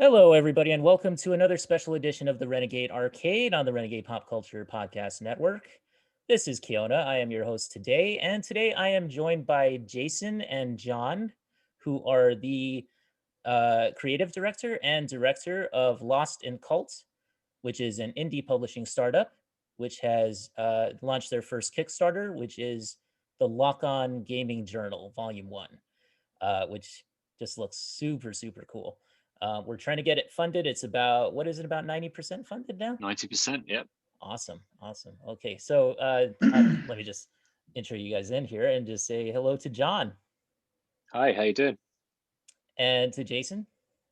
Hello, everybody, and welcome to another special edition of the Renegade Arcade on the Renegade Pop Culture Podcast Network. This is Kiona. I am your host today, and today I am joined by Jason and John, who are the creative director and director of Lost in Cult, which is an indie publishing startup, which has launched their first Kickstarter, which is the Lock On Gaming Journal, Volume 1, which just looks super, super cool. We're trying to get it funded. It's about, what is it, about 90% funded now? 90%, yep. Awesome. Okay, so let me just intro you guys in here and just say hello to John. Hi, how you doing? And to Jason.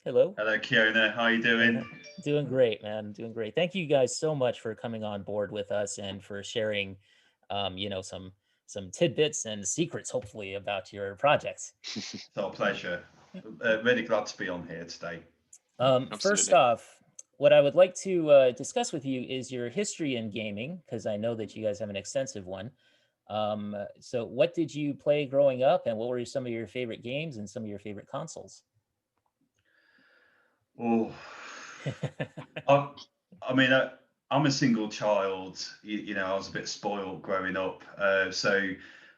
Hello. Hello, Kiona. How are you doing? Doing great, man. Doing great. Thank you guys so much for coming on board with us and for sharing, some tidbits and secrets, hopefully, about your projects. It's our pleasure. Really glad to be on here today. First off, what I would like to discuss with you is your history in gaming, because I know that you guys have an extensive one. So what did you play growing up, and what were some of your favorite games and some of your favorite consoles? Oh, I'm a single child. I was a bit spoiled growing up. So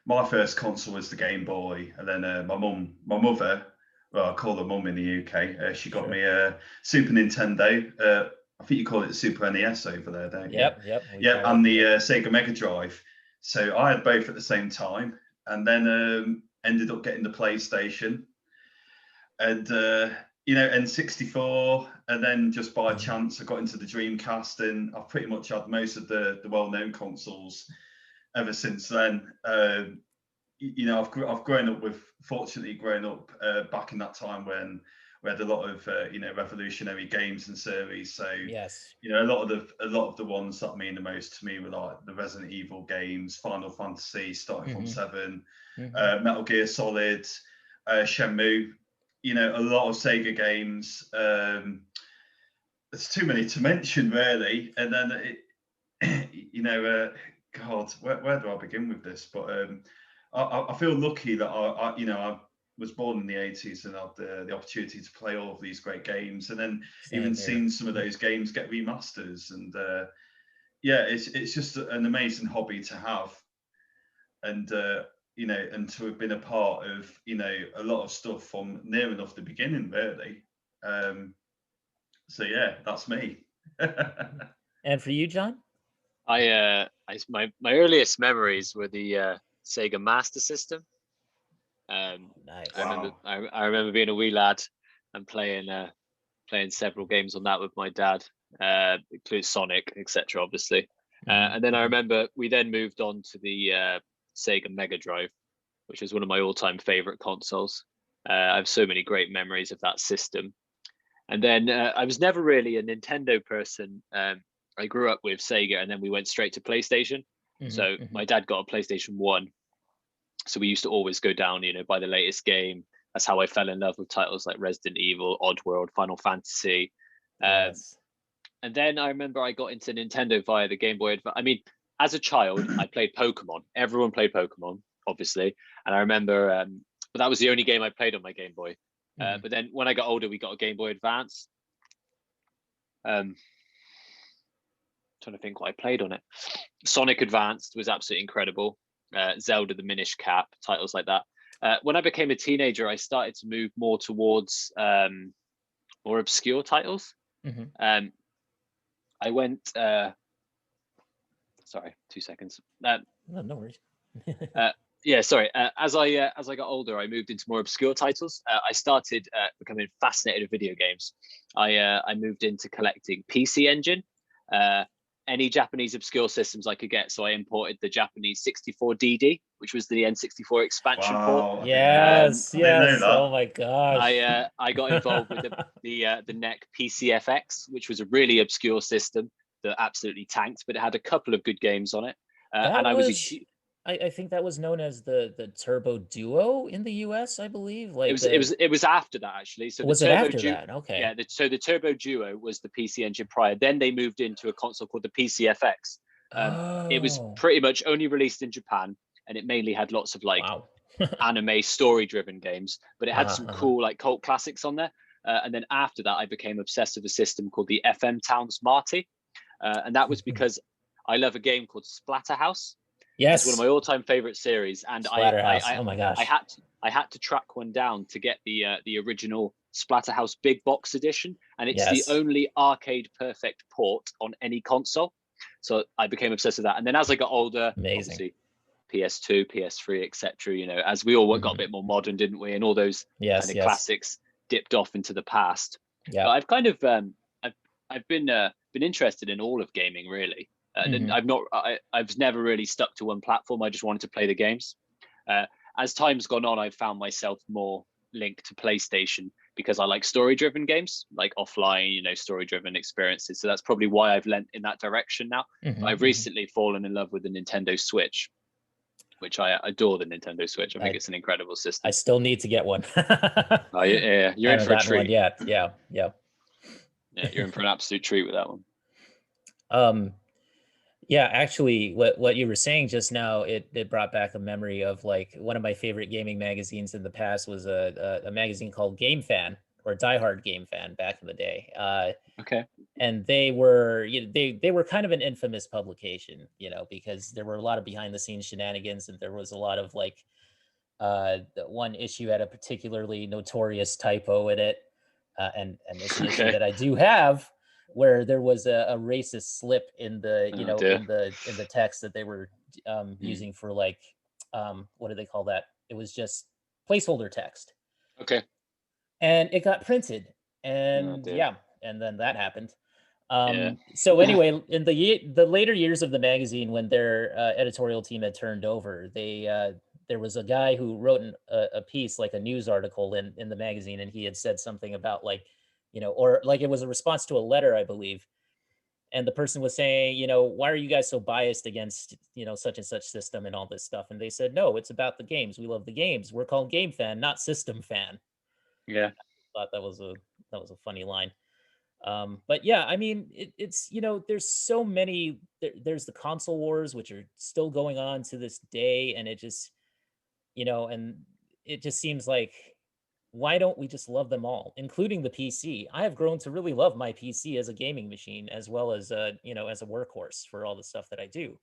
my first console was the Game Boy, and then my mother, well, I call her mum in the UK. She got me a Super Nintendo. I think you call it the Super NES over there, don't you? Yep. Yeah, and the Sega Mega Drive. So I had both at the same time, and then ended up getting the PlayStation, and N64, and then just by chance I got into the Dreamcast, and I've pretty much had most of the well-known consoles ever since then. I've fortunately grown up back in that time when we had a lot of revolutionary games and series. So yes, a lot of the ones that mean the most to me were like the Resident Evil games, Final Fantasy, starting from 7, Metal Gear Solid, Shenmue. A lot of Sega games. There's too many to mention, really. And then God, where do I begin with this? But I feel lucky that I was born in the 80s and had the opportunity to play all of these great games, and then seen some of those games get remasters. And it's just an amazing hobby to have, and and to have been a part of a lot of stuff from near enough the beginning, really. So yeah, that's me. And for you, John? My earliest memories were the Sega Master System. Nice. I remember being a wee lad and playing several games on that with my dad, including Sonic, etc. Obviously, and then I remember we then moved on to the Sega Mega Drive, which is one of my all-time favorite consoles. I have so many great memories of that system. And then I was never really a Nintendo person. I grew up with Sega, and then we went straight to PlayStation. So my dad got a PlayStation 1. So we used to always go down, buy the latest game. That's how I fell in love with titles like Resident Evil, Oddworld, Final Fantasy. Yes. And then I remember I got into Nintendo via the Game Boy Advance. I mean, as a child, I played Pokemon. Everyone played Pokemon, obviously. And I remember, but that was the only game I played on my Game Boy. But then when I got older, we got a Game Boy Advance. Trying to think what I played on it. Sonic Advanced was absolutely incredible. Zelda the Minish Cap, titles like that. When I became a teenager, I started to move more towards more obscure titles. I went. Sorry, 2 seconds. No worries. Yeah, sorry. As I got older, I moved into more obscure titles. I started becoming fascinated with video games. I moved into collecting PC Engine, any Japanese obscure systems I could get. So I imported the Japanese 64DD, which was the N64 expansion port. Yes. Oh my gosh. I got involved with the NEC PCFX, which was a really obscure system that absolutely tanked, but it had a couple of good games on it. I think that was known as the Turbo Duo in the US, I believe. Like it was after that, actually. So was it after that? Okay. Yeah. So the Turbo Duo was the PC Engine prior. Then they moved into a console called the PCFX. It was pretty much only released in Japan, and it mainly had lots of anime story-driven games, but it had some cool like cult classics on there. And then after that, I became obsessed with a system called the FM Town Smarty. And that was because I love a game called Splatterhouse. Yes. It's one of my all-time favorite series. And Splatterhouse. Oh my gosh. I had to track one down to get the original Splatterhouse Big Box Edition. And it's the only arcade perfect port on any console. So I became obsessed with that. And then as I got older, obviously PS2, PS3, etc. You know, as we all got a bit more modern, didn't we? And all those kind of classics dipped off into the past. Yeah, but I've kind of I've been interested in all of gaming, really. And I've never really stuck to one platform. I just wanted to play the games. As time's gone on, I've found myself more linked to PlayStation because I like story-driven games, like offline, you know, story-driven experiences. So that's probably why I've lent in that direction now. I've recently fallen in love with the Nintendo Switch, which I adore. The Nintendo Switch. I think it's an incredible system. I still need to get one. Oh yeah, you're in for a treat. Yeah, you're in for an absolute treat with that one. Yeah, actually, what you were saying just now, it brought back a memory of like one of my favorite gaming magazines in the past was a magazine called Game Fan or Die Hard Game Fan back in the day. Okay. And they were they were kind of an infamous publication, you know, because there were a lot of behind the scenes shenanigans, and there was a lot of like one issue had a particularly notorious typo in it, and it's an issue that I do have, where there was a racist slip in the in the text that they were using for like what do they call that? It was just placeholder text. Okay. And it got printed, and and then that happened. So anyway, in the later years of the magazine, when their editorial team had turned over, there was a guy who wrote a piece, like a news article in the magazine, and he had said something about like, you know, or like it was a response to a letter, I believe. And the person was saying, you know, why are you guys so biased against, you know, such and such system and all this stuff? And they said, no, it's about the games. We love the games. We're called Game Fan, not System Fan. Yeah. I thought that was a funny line. But yeah, I mean, it's, you know, there's so many, there's the console wars, which are still going on to this day. And it just, you know, and it just seems like, why don't we just love them all, including the PC? I have grown to really love my PC as a gaming machine, as well as you know, as a workhorse for all the stuff that I do.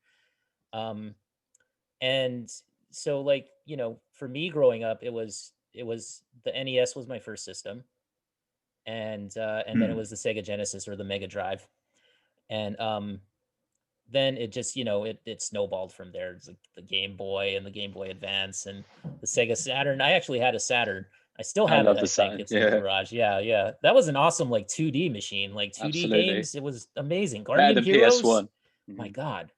And so like, you know, for me growing up, it was the NES was my first system, and then it was the Sega Genesis or the Mega Drive, and then it just, you know, it snowballed from there. It's like the Game Boy and the Game Boy Advance and the Sega Saturn. I actually had a Saturn. I still have it. I think it's in the garage. Yeah. That was an awesome like 2D machine, like 2D games. It was amazing. Guardian Heroes. PS1. My God.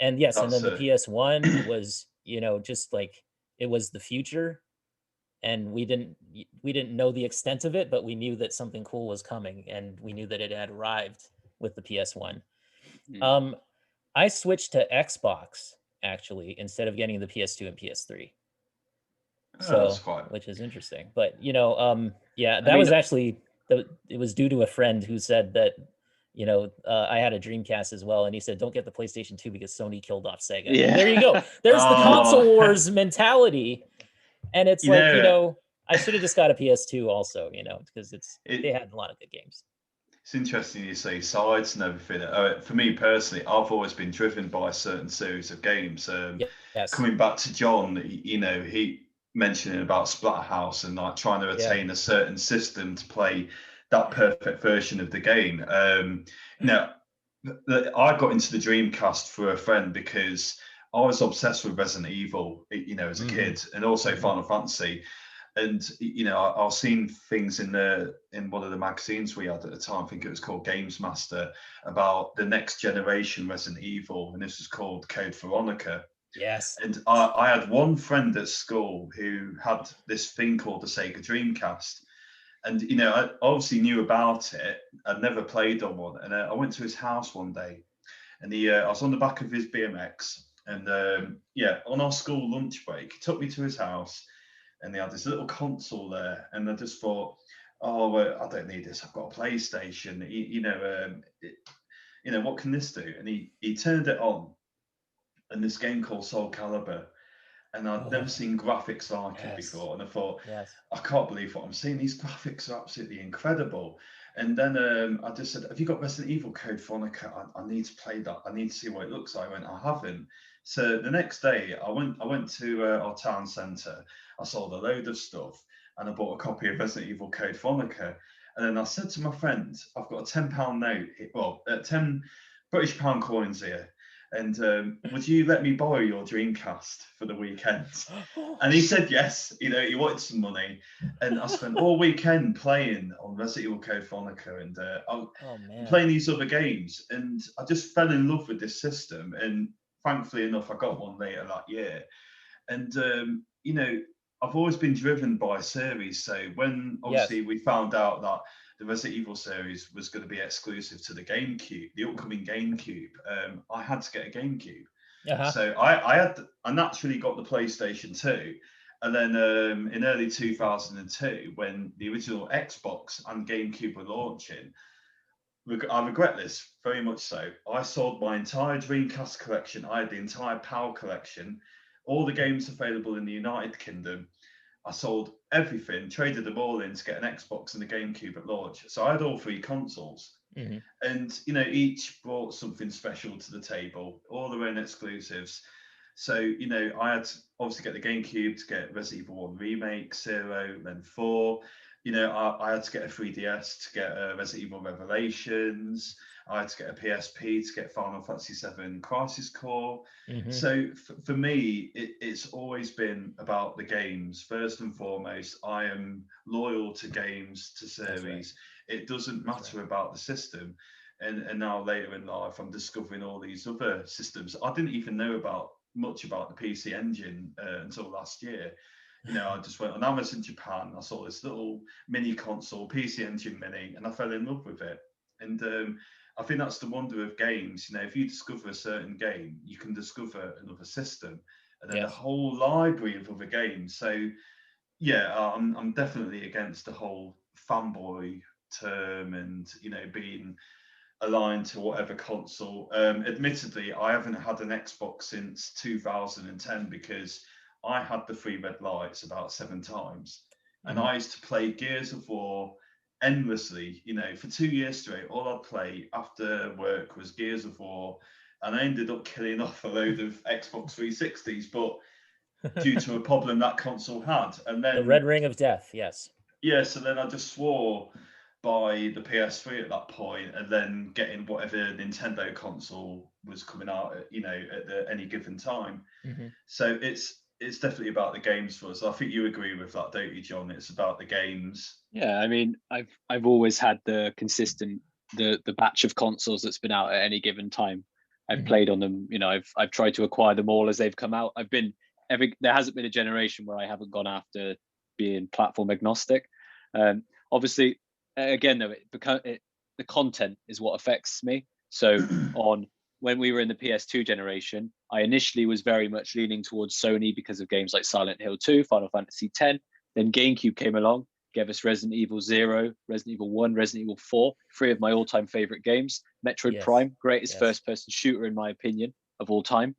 And yes, and then the PS1 was, you know, just like it was the future. And we didn't know the extent of it, but we knew that something cool was coming, and we knew that it had arrived with the PS1. I switched to Xbox actually instead of getting the PS2 and PS3. So, which is interesting. But you know, that was actually it was due to a friend who said that, you know, I had a Dreamcast as well, and he said, "Don't get the PlayStation 2 because Sony killed off Sega." Yeah. And there you go. There's the console wars mentality. And it's like, you know, I should have just got a PS2 also, you know, because they had a lot of good games. It's interesting you say sides and everything. For me personally, I've always been driven by a certain series of games. Coming back to John, you know, he mentioning about Splatterhouse and like trying to attain a certain system to play that perfect version of the game. Now, I got into the Dreamcast for a friend because I was obsessed with Resident Evil, you know, as a kid, and also Final Fantasy. And you know, I was seeing things in one of the magazines we had at the time. I think it was called Games Master, about the next generation Resident Evil, and this was called Code Veronica. Yes. And I had one friend at school who had this thing called the Sega Dreamcast, and you know, I obviously knew about it. I'd never played on one, and I went to his house one day, and I was on the back of his BMX. And on our school lunch break, he took me to his house, and they had this little console there. And I just thought, oh, well, I don't need this. I've got a PlayStation. You know, what can this do? And he turned it on, and this game called Soul Calibur. and I'd never seen graphics like it before. And I thought, I can't believe what I'm seeing. These graphics are absolutely incredible. And then I just said, have you got Resident Evil Code Veronica? I need to play that. I need to see what it looks like. I went, I haven't. So the next day, I went to our town centre. I sold a load of stuff, and I bought a copy of Resident Evil Code Veronica. And then I said to my friend, I've got a £10 note, 10 British pound coins here. And would you let me borrow your Dreamcast for the weekend? And he said yes. You know, he wanted some money, and I spent all weekend playing on Resident Evil Code Veronica, and I'm playing these other games, and I just fell in love with this system. And thankfully enough, I got one later that year. And you know, I've always been driven by a series. So when obviously we found out that the Resident Evil series was going to be exclusive to the GameCube, the upcoming GameCube, I had to get a GameCube. So I naturally got the PlayStation 2. And then in early 2002, when the original Xbox and GameCube were launching, I regret this very much so. I sold my entire Dreamcast collection. I had the entire PAL collection, all the games available in the United Kingdom. I sold everything, traded them all in to get an Xbox and a GameCube at launch. So I had all 3 consoles. And, you know, each brought something special to the table, all their own exclusives. So, you know, I had to obviously get the GameCube to get Resident Evil 1 Remake, 0, then 4. You know, I had to get a 3DS to get Resident Evil Revelations. I had to get a PSP to get Final Fantasy VII Crisis Core. So for me, it's always been about the games. First and foremost, I am loyal to games, to series. It doesn't matter about the system. And now later in life, I'm discovering all these other systems. I didn't even know much about the PC Engine until last year. You know, I just went on Amazon Japan. I saw this little mini console, PC Engine Mini, and I fell in love with it. And I think that's the wonder of games. You know, if you discover a certain game, you can discover another system, and then a whole library of other games. So, yeah, I'm definitely against the whole fanboy term and, you know, being aligned to whatever console. Admittedly, I haven't had an Xbox since 2010 because I had the 3 red lights about 7 times, and I used to play Gears of War endlessly. You know, for 2 years straight, all I'd play after work was Gears of War, and I ended up killing off a load of Xbox 360s, but due to a problem that console had. And then the red ring of death, so then I just swore by the PS3 at that point, and then getting whatever Nintendo console was coming out at, you know, at any given time. So it's definitely about the games for us. I think you agree with that, don't you, John? It's about the games. Yeah, I mean, I've always had the consistent the batch of consoles that's been out at any given time. I've played on them. You know, I've tried to acquire them all as they've come out. There hasn't been a generation where I haven't gone after being platform agnostic. Obviously, again though, the content is what affects me. So when we were in the PS2 generation, I initially was very much leaning towards Sony because of games like Silent Hill 2, Final Fantasy X. Then GameCube came along, gave us Resident Evil 0, Resident Evil 1, Resident Evil 4, 3 of my all-time favorite games. Metroid Prime, greatest first-person shooter in my opinion of all time.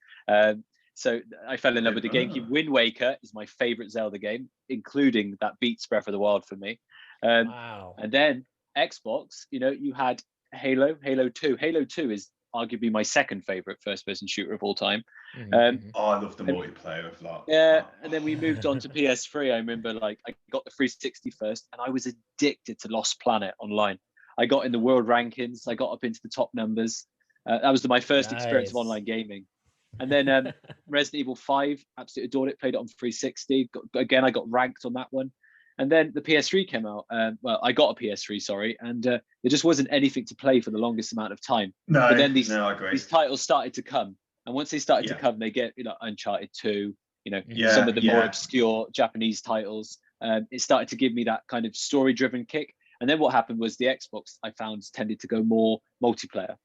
So I fell in love with the GameCube. Wind Waker is my favorite Zelda game, including that beats Breath of the Wild for me. Wow. And then Xbox, you know, you had Halo 2. Halo 2 is arguably my second favorite first-person shooter of all time. I love the multiplayer of that. Yeah, and then we moved on to PS3. I remember, like, I got the 360 first, and I was addicted to Lost Planet online. I got in the world rankings. I got up into the top numbers. That was my first experience of online gaming. And then Resident Evil 5, absolutely adored it. Played it on 360. Again, I got ranked on that one. And then the PS3 came out. Well, I got a PS3, sorry, and there just wasn't anything to play for the longest amount of time. But then these titles started to come, and once they started to come, they get, you know, Uncharted 2, you know, some of the more obscure Japanese titles. It started to give me that kind of story-driven kick. And then what happened was the Xbox, I found, tended to go more multiplayer.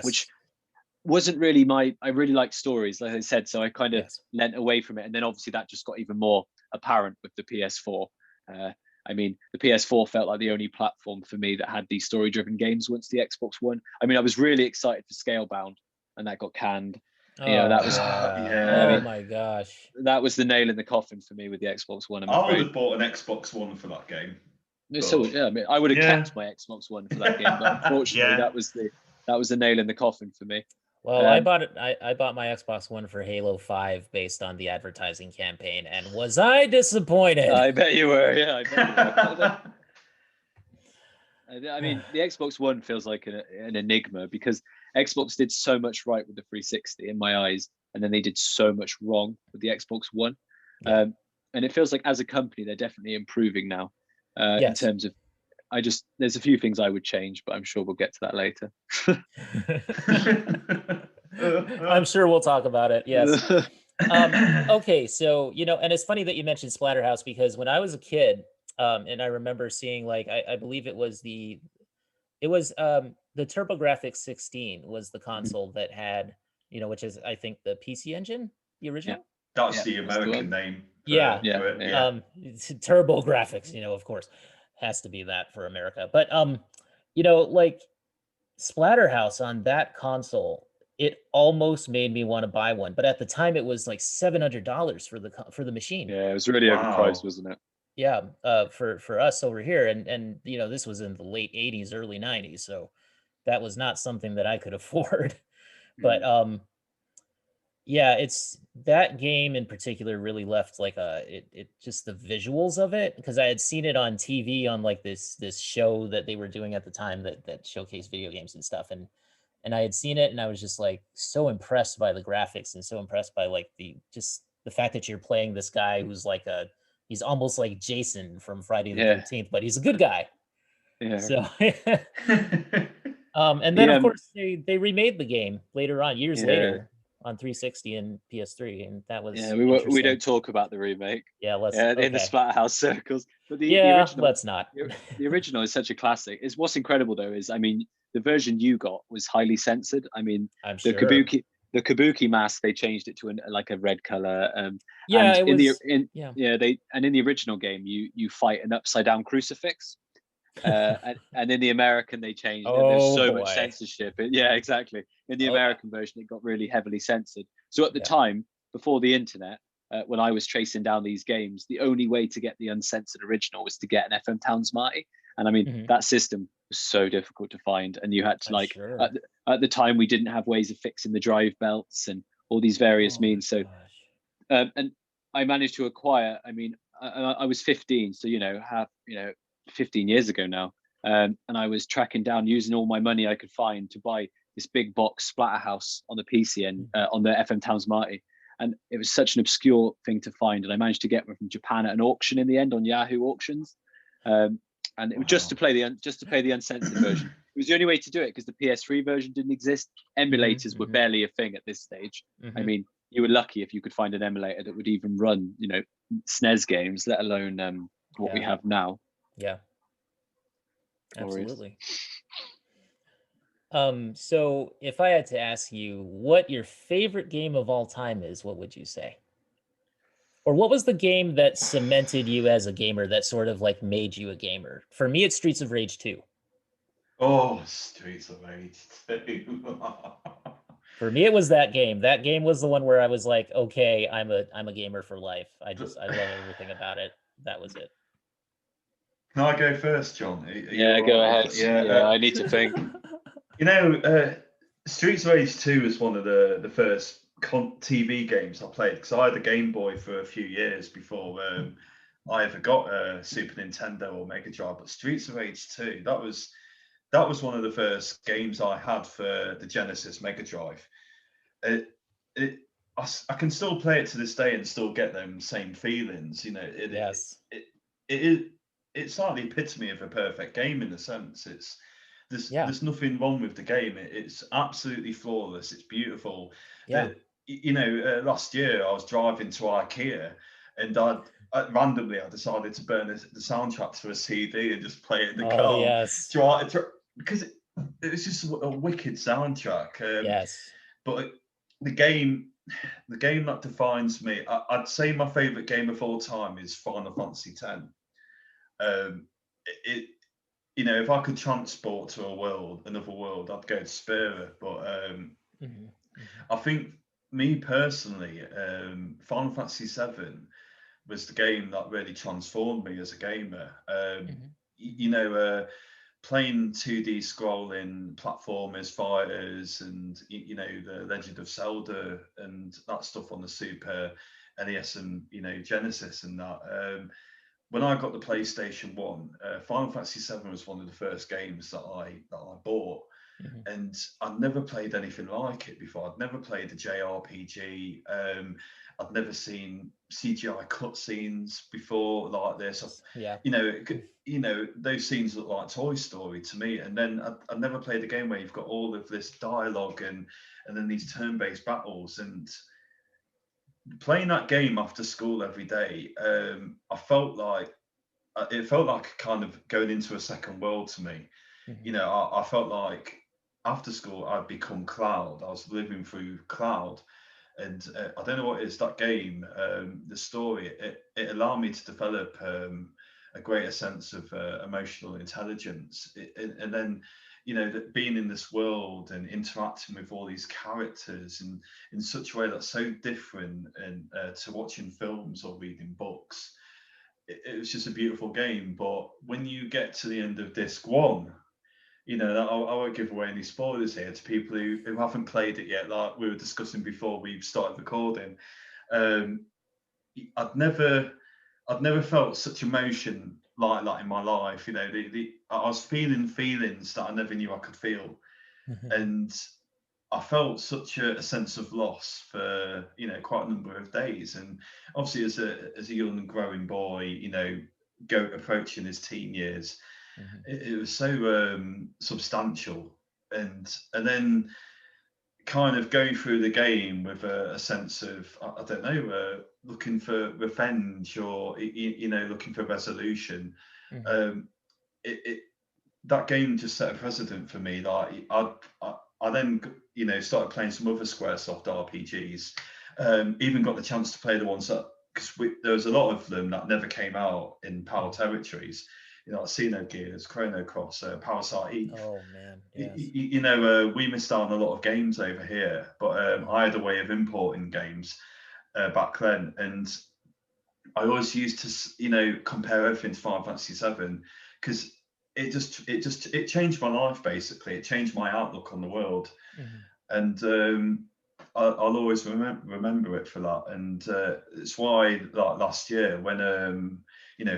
Which wasn't really I really like stories, like I said, so I kind of lent away from it. And then obviously that just got even more apparent with the PS4. I mean, the PS4 felt like the only platform for me that had these story-driven games once the Xbox One. I mean, I was really excited for Scalebound, and that got canned. that was. Yeah. I Oh mean, my gosh. that was the nail in the coffin for me with the Xbox One. I'm I would afraid. have bought an Xbox One for that game. So yeah, I mean, I would have kept my Xbox One for that game, but unfortunately, Yeah. that was the nail in the coffin for me. Well, I bought it. I bought my Xbox One for Halo 5 based on the advertising campaign, and was I disappointed? I bet you were. Yeah, I bet you were. I mean, the Xbox One feels like an enigma because Xbox did so much right with the 360 in my eyes, and then they did so much wrong with the Xbox One. Yeah. And it feels like as a company, they're definitely improving now in Yes. terms of. There's a few things I would change, but I'm sure we'll get to that later. I'm sure we'll talk about it. Yes. Okay, so and it's funny that you mentioned Splatterhouse because when I was a kid, and I remember seeing like I believe it was the TurboGrafx 16 was the console that had which is I think the PC Engine, the original. That's the American name. Yeah. TurboGrafx, of course, has to be that for America. But like Splatterhouse on that console, it almost made me want to buy one, but at the time it was like $700 for the machine. Yeah, it was really overpriced, wasn't it? Yeah, for us over here, and this was in the late '80s, early '90s, so that was not something that I could afford. But yeah, it's that game in particular really left like it just the visuals of it because I had seen it on TV on like this show that they were doing at the time that showcased video games and stuff, and I had seen it and I was just like so impressed by the graphics and so impressed by like the fact that you're playing this guy who's like he's almost like Jason from Friday the 13th, but he's a good guy. Yeah. So and then of course they remade the game later on, years later, on 360 and PS3, and that was we don't talk about the remake. Yeah, let's in the Splatterhouse circles. But the original, let's not. The original is such a classic. It's what's incredible though is, I mean, the version you got was highly censored. I mean, I'm the sure. Kabuki mask, they changed it to like a red color. Yeah, and it was. in the original game you fight an upside down crucifix. And in the American they changed it. There's so much censorship. Exactly. In the American version it got really heavily censored. So at the time, before the internet, when I was tracing down these games, the only way to get the uncensored original was to get an FM Towns Marty. And I mean, that system was so difficult to find, and you had to at the time we didn't have ways of fixing the drive belts and all these various means. So and I managed to acquire, I mean, I was 15, so 15 years ago now, and I was tracking down, using all my money I could find to buy this big box Splatterhouse on the PC and on the FM Towns Marty, and it was such an obscure thing to find, and I managed to get one from Japan at an auction in the end on Yahoo Auctions, and it was just to play the uncensored version. It was the only way to do it because the PS3 version didn't exist. Emulators were barely a thing at this stage. I mean, you were lucky if you could find an emulator that would even run, SNES games, let alone what we have now. Yeah, absolutely. So if I had to ask you what your favorite game of all time is, what would you say? Or what was the game that cemented you as a gamer, that sort of like made you a gamer? For me, it's Streets of Rage 2. Oh, Streets of Rage 2. For me, it was that game. That game was the one where I was like, okay, I'm a gamer for life. I love everything about it. That was it. Can I go first, John? Go ahead. Yeah, I need to think. Streets of Rage 2 was one of the first TV games I played because I had a Game Boy for a few years before I ever got a Super Nintendo or Mega Drive. But Streets of Rage 2, that was one of the first games I had for the Genesis Mega Drive. I can still play it to this day and still get them same feelings. It's like the epitome of a perfect game in a sense. There's nothing wrong with the game. It's absolutely flawless. It's beautiful. Yeah. Last year I was driving to IKEA and randomly I decided to burn the soundtrack to a CD and just play it in the car. Yes. Because it was just a wicked soundtrack. Yes. But the game that defines me, I'd say my favorite game of all time is Final Fantasy X. If I could transport to another world, I'd go to Spira. But I think me personally, Final Fantasy VII was the game that really transformed me as a gamer. You know, playing 2D scrolling platformers, fighters, and you know, the Legend of Zelda and that stuff on the Super NES and Genesis and that. When I got the PlayStation 1, Final Fantasy VII was one of the first games that I bought. And I'd never played anything like it before. I'd never played a JRPG. I'd never seen CGI cutscenes before like this. Yeah. Those scenes look like Toy Story to me. And then I'd never played a game where you've got all of this dialogue and then these turn-based battles. And playing that game after school every day, I felt like it felt like kind of going into a second world to me. I felt like after school I'd become Cloud. I was living through Cloud, and I don't know what it is, that game, the story, it allowed me to develop a greater sense of emotional intelligence. And then that being in this world and interacting with all these characters and in such a way that's so different and to watching films or reading books, it was just a beautiful game. But when you get to the end of disc one, I won't give away any spoilers here to people who haven't played it yet, like we were discussing before we started recording. I'd never felt such emotion like that in my life. I was feeling feelings that I never knew I could feel, and I felt such a sense of loss for quite a number of days. And obviously, as a young growing boy, approaching his teen years, it was so substantial. And then kind of going through the game with a sense of I don't know, looking for revenge or looking for resolution. That game just set a precedent for me. Like I then started playing some other Squaresoft RPGs. Even got the chance to play the ones that, because there was a lot of them that never came out in PAL territories. Like Xenogears, Chrono Cross, Parasite Eve. Oh man, yes. We missed out on a lot of games over here, but I had a way of importing games back then, and I always used to compare everything to Final Fantasy VII because it changed my life. Basically, it changed my outlook on the world, and I'll always remember it for that. And it's why, like last year when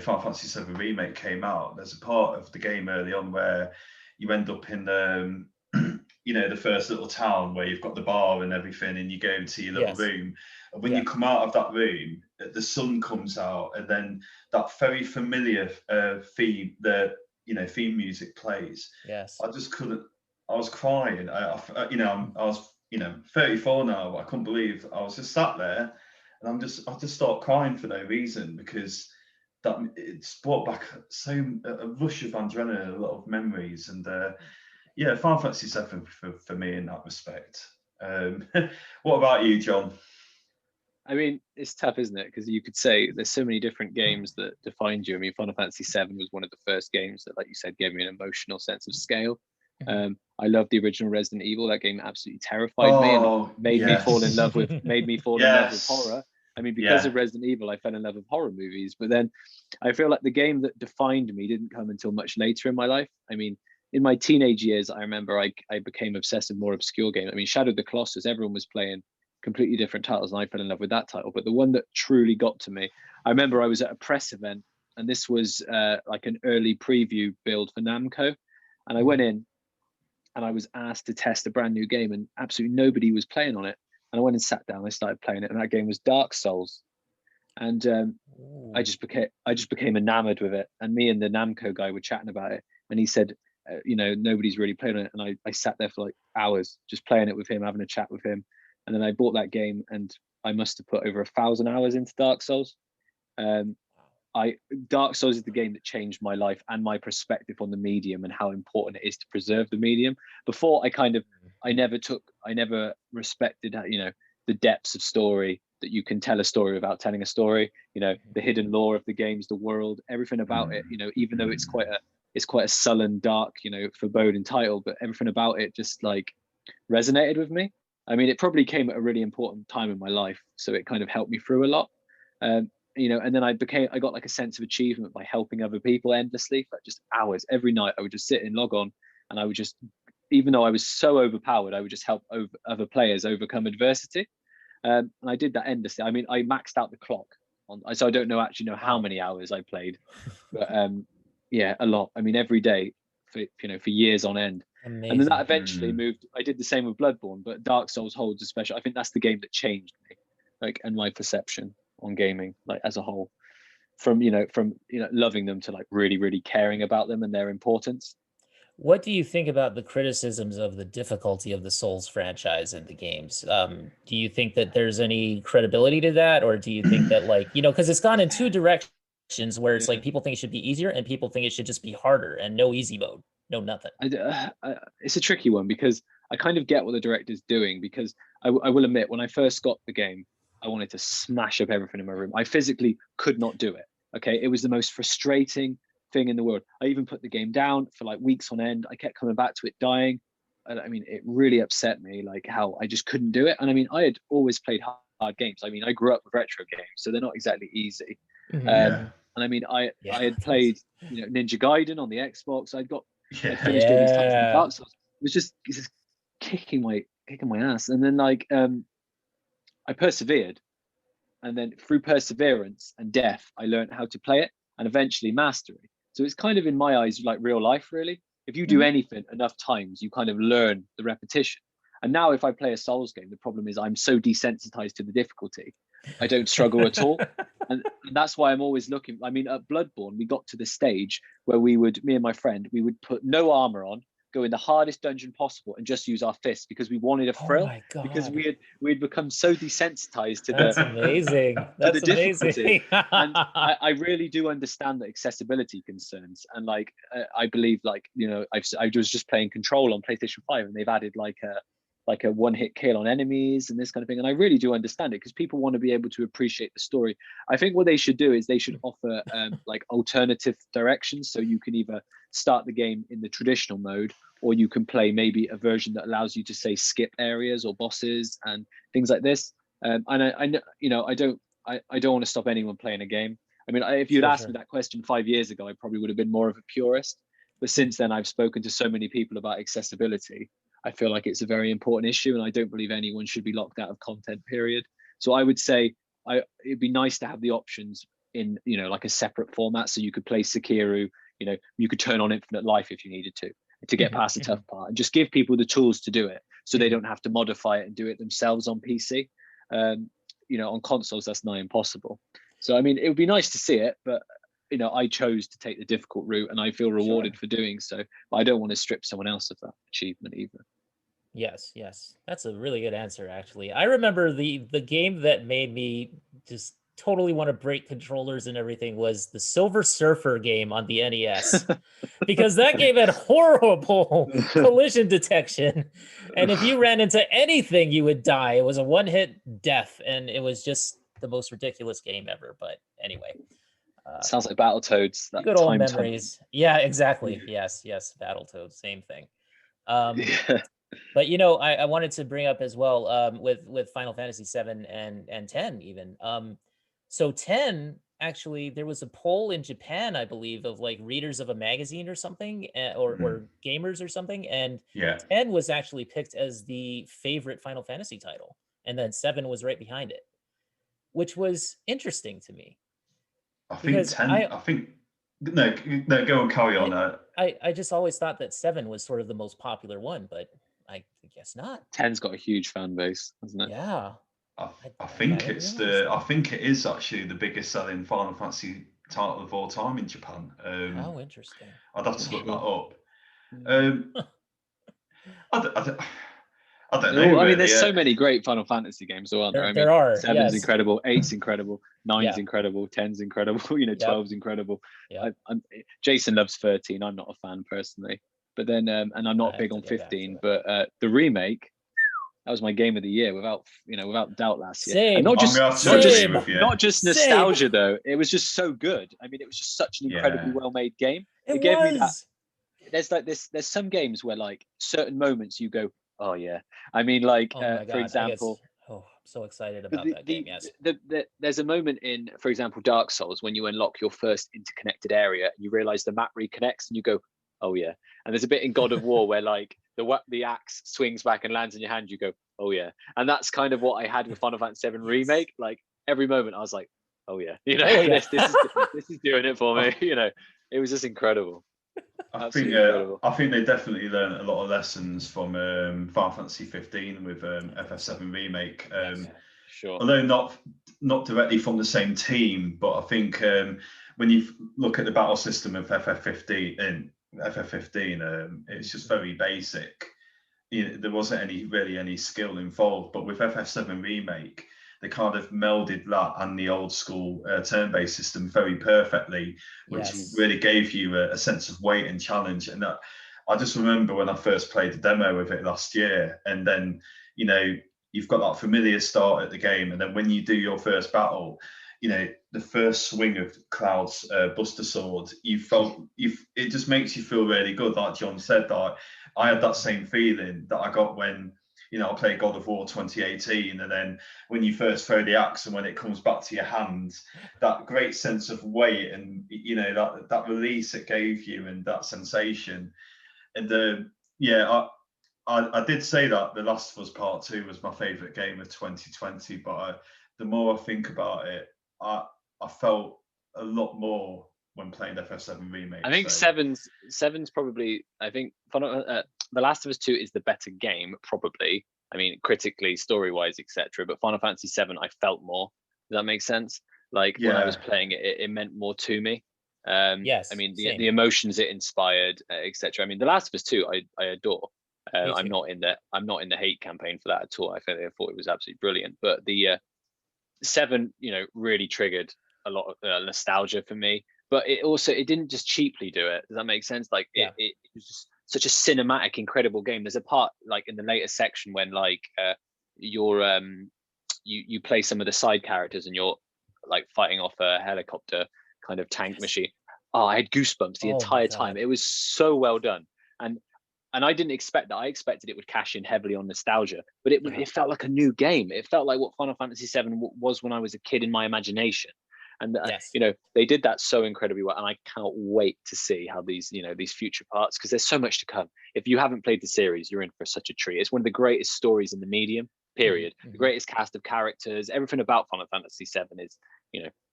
Final Fantasy VII Remake came out, there's a part of the game early on where you end up in the first little town where you've got the bar and everything, and you go into your little room. And when you come out of that room, the sun comes out, and then that very familiar theme, theme music plays. Yes. I just couldn't. I was crying. I was 34 now, but I couldn't believe I was just sat there, and I just start crying for no reason, because that it's brought back a rush of adrenaline, a lot of memories, and Final Fantasy VII for me in that respect. What about you, John? I mean, it's tough, isn't it? Because you could say there's so many different games that defined you. I mean, Final Fantasy VII was one of the first games that, like you said, gave me an emotional sense of scale. I love the original Resident Evil. That game absolutely terrified me and made me fall in love with horror. I mean, because of Resident Evil, I fell in love with horror movies. But then I feel like the game that defined me didn't come until much later in my life. I mean, in my teenage years, I remember I became obsessed with more obscure games. I mean, Shadow of the Colossus, everyone was playing completely different titles, and I fell in love with that title. But the one that truly got to me, I remember I was at a press event, and this was like an early preview build for Namco. And I went in, and I was asked to test a brand new game, and absolutely nobody was playing on it. And I went and sat down, I started playing it, and that game was Dark Souls. And I just became enamored with it. And me and the Namco guy were chatting about it, and he said, nobody's really played on it. And I sat there for like hours just playing it with him, having a chat with him. And then I bought that game, and I must have put over 1,000 hours into Dark Souls. Dark Souls is the game that changed my life and my perspective on the medium and how important it is to preserve the medium. Before, I never respected the depths of story that you can tell a story without telling a story. The hidden lore of the games, the world, everything about it. Even though it's quite a sullen, dark, foreboding title, but everything about it just like resonated with me. I mean, it probably came at a really important time in my life, so it kind of helped me through a lot. You know, and then I got like a sense of achievement by helping other people endlessly for just hours. Every night I would just sit and log on, and I would just, even though I was so overpowered, I would just help other players overcome adversity. And I did that endlessly. I mean, I maxed out the clock so I don't actually know how many hours I played, but yeah, a lot. I mean, every day for years on end. Amazing. And then that eventually moved. I did the same with Bloodborne, but Dark Souls holds a special. I think that's the game that changed me, like, and my perception on gaming, like, as a whole, from loving them to like really, really caring about them and their importance. What do you think about the criticisms of the difficulty of the Souls franchise in the games? Do you think that there's any credibility to that, or do you think that, like, because it's gone in two directions, where it's like people think it should be easier and people think it should just be harder and no easy mode, no nothing? It's a tricky one, because I kind of get what the director's doing, because I will admit, when I first got the game, I wanted to smash up everything in my room. I physically could not do it. Okay, it was the most frustrating thing in the world. I even put the game down for like weeks on end. I kept coming back to it, dying. And I mean, it really upset me, like, how I just couldn't do it. And I mean, I had always played hard games. I mean, I grew up with retro games, so they're not exactly easy. And I mean, I had played Ninja Gaiden on the Xbox. I'd finished all these titles in Dark Souls. It was just kicking my ass. And then like I persevered, and then through perseverance and death, I learned how to play it, and eventually mastery. So it's kind of, in my eyes, like real life, really. If you do anything enough times, you kind of learn the repetition. And now if I play a Souls game, the problem is I'm so desensitized to the difficulty, I don't struggle at all. And that's why I'm always looking. I mean, at Bloodborne, we got to the stage where me and my friend, we would put no armor on, go in the hardest dungeon possible, and just use our fists, because we wanted a thrill. Oh my God. Because we'd become so desensitized to That's amazing. That's the amazing. And I really do understand the accessibility concerns. And like I believe, like, I was just playing Control on PlayStation 5, and they've added like a one-hit kill on enemies and this kind of thing. And I really do understand it, because people want to be able to appreciate the story. I think what they should do is they should offer like alternative directions. So you can either start the game in the traditional mode, or you can play maybe a version that allows you to, say, skip areas or bosses and things like this. And I don't want to stop anyone playing a game. I mean, if you'd asked me that question 5 years ago, I probably would have been more of a purist. But since then, I've spoken to so many people about accessibility. I feel like it's a very important issue, and I don't believe anyone should be locked out of content, period. So I would say it'd be nice to have the options in, like a separate format, so you could play Sekiro, you could turn on Infinite Life if you needed to get past the tough part, and just give people the tools to do it, so they don't have to modify it and do it themselves on PC. On consoles, that's nigh impossible. So I mean, it would be nice to see it, but I chose to take the difficult route, and I feel rewarded for doing so. But I don't want to strip someone else of that achievement either. Yes, that's a really good answer, actually. I remember the game that made me just totally want to break controllers and everything was the Silver Surfer game on the NES, because that game had horrible collision detection, and if you ran into anything, you would die. It was a one-hit death, and it was just the most ridiculous game ever. But anyway, sounds like Battletoads. That good old memories. Yeah, exactly. Yes, Battletoads, same thing. But I wanted to bring up as well, with Final Fantasy 7 and 10 even. So 10, actually, there was a poll in Japan, I believe, of like readers of a magazine or something, or gamers or something, and 10 was actually picked as the favorite Final Fantasy title, and then 7 was right behind it, which was interesting to me. I think 10. No, go on, carry on. I just always thought that 7 was sort of the most popular one, but I guess not. 10's got a huge fan base, hasn't it? Yeah. I think it is actually the biggest selling Final Fantasy title of all time in Japan. How interesting. I'd have to look that up. I don't know. Well, I mean, there's so many great Final Fantasy games, aren't there? I mean, there are. 7's incredible, 8's incredible, 9's incredible, 10's incredible, 12's incredible. Jason loves 13. I'm not a fan personally, but then, and I'm not big on 15. But the remake, that was my game of the year without doubt last year. Same. And not just nostalgia though. It was just so good. I mean, it was just such an incredibly well-made game. It gave me that. There's some games where like certain moments you go, Oh yeah. I mean, like Oh my for God. example, I'm so excited but about that game. Yes. there's a moment in, for example, Dark Souls when you unlock your first interconnected area and you realize the map reconnects and you go, oh yeah. And there's a bit in God of War where like the axe swings back and lands in your hand. You go, oh yeah. And that's kind of what I had with Final Fantasy VII Remake. Like every moment I was like, oh yeah, Oh yeah. this is doing it for me. It was just incredible. Absolutely incredible. I think they definitely learned a lot of lessons from Final Fantasy 15 with FF7 Remake. Yes. Sure. Although not directly from the same team, but I think when you look at the battle system of FF15 it's just very basic. There wasn't really any skill involved. But with FF7 Remake, they kind of melded that and the old school turn-based system very perfectly, which really gave you a sense of weight and challenge. And that I just remember when I first played the demo of it last year, and then you've got that familiar start at the game, and then when you do your first battle, the first swing of Cloud's Buster Sword, it just makes you feel really good. Like John said, that I had that same feeling that I got when I played God of War 2018, and then when you first throw the axe and when it comes back to your hands, that great sense of weight and that release it gave you and that sensation. And I did say that The Last of Us Part 2 was my favourite game of 2020, but the more I think about it, I felt a lot more when playing FF7 Remake. I think seven's probably. I think The Last of Us 2 is the better game, probably. I mean, critically, story-wise, etc. But Final Fantasy 7, I felt more. Does that make sense? Like when I was playing it, it meant more to me. Yes. I mean, the emotions it inspired, etc. I mean, The Last of Us 2, I adore. I'm not in the hate campaign for that at all. I thought it was absolutely brilliant. But the 7, really triggered a lot of nostalgia for me. But it didn't just cheaply do it. Does that make sense? Like it was just such a cinematic, incredible game. There's a part like in the later section when like you play some of the side characters and you're like fighting off a helicopter kind of tank machine. Oh, I had goosebumps the entire time. It was so well done. And I didn't expect that. I expected it would cash in heavily on nostalgia, but it felt like a new game. It felt like what Final Fantasy VII was when I was a kid in my imagination. And they did that so incredibly well. And I cannot wait to see how these future parts, because there's so much to come. If you haven't played the series, you're in for such a treat. It's one of the greatest stories in the medium, period. Mm-hmm. The greatest cast of characters. Everything about Final Fantasy VII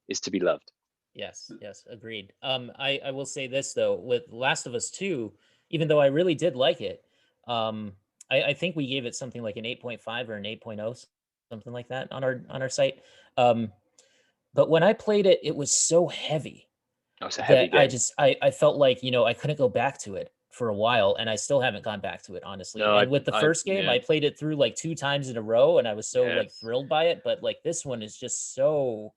is to be loved. Yes, agreed. I will say this though, with Last of Us 2, even though I really did like it, I think we gave it something like an 8.5 or an 8.0, something like that on our site. But when I played it, it was so heavy it's a heavy game. I felt like, I couldn't go back to it for a while, and I still haven't gone back to it, honestly. No, and with the first game, I played it through like 2 times in a row, and I was so like thrilled by it. But like this one is just so.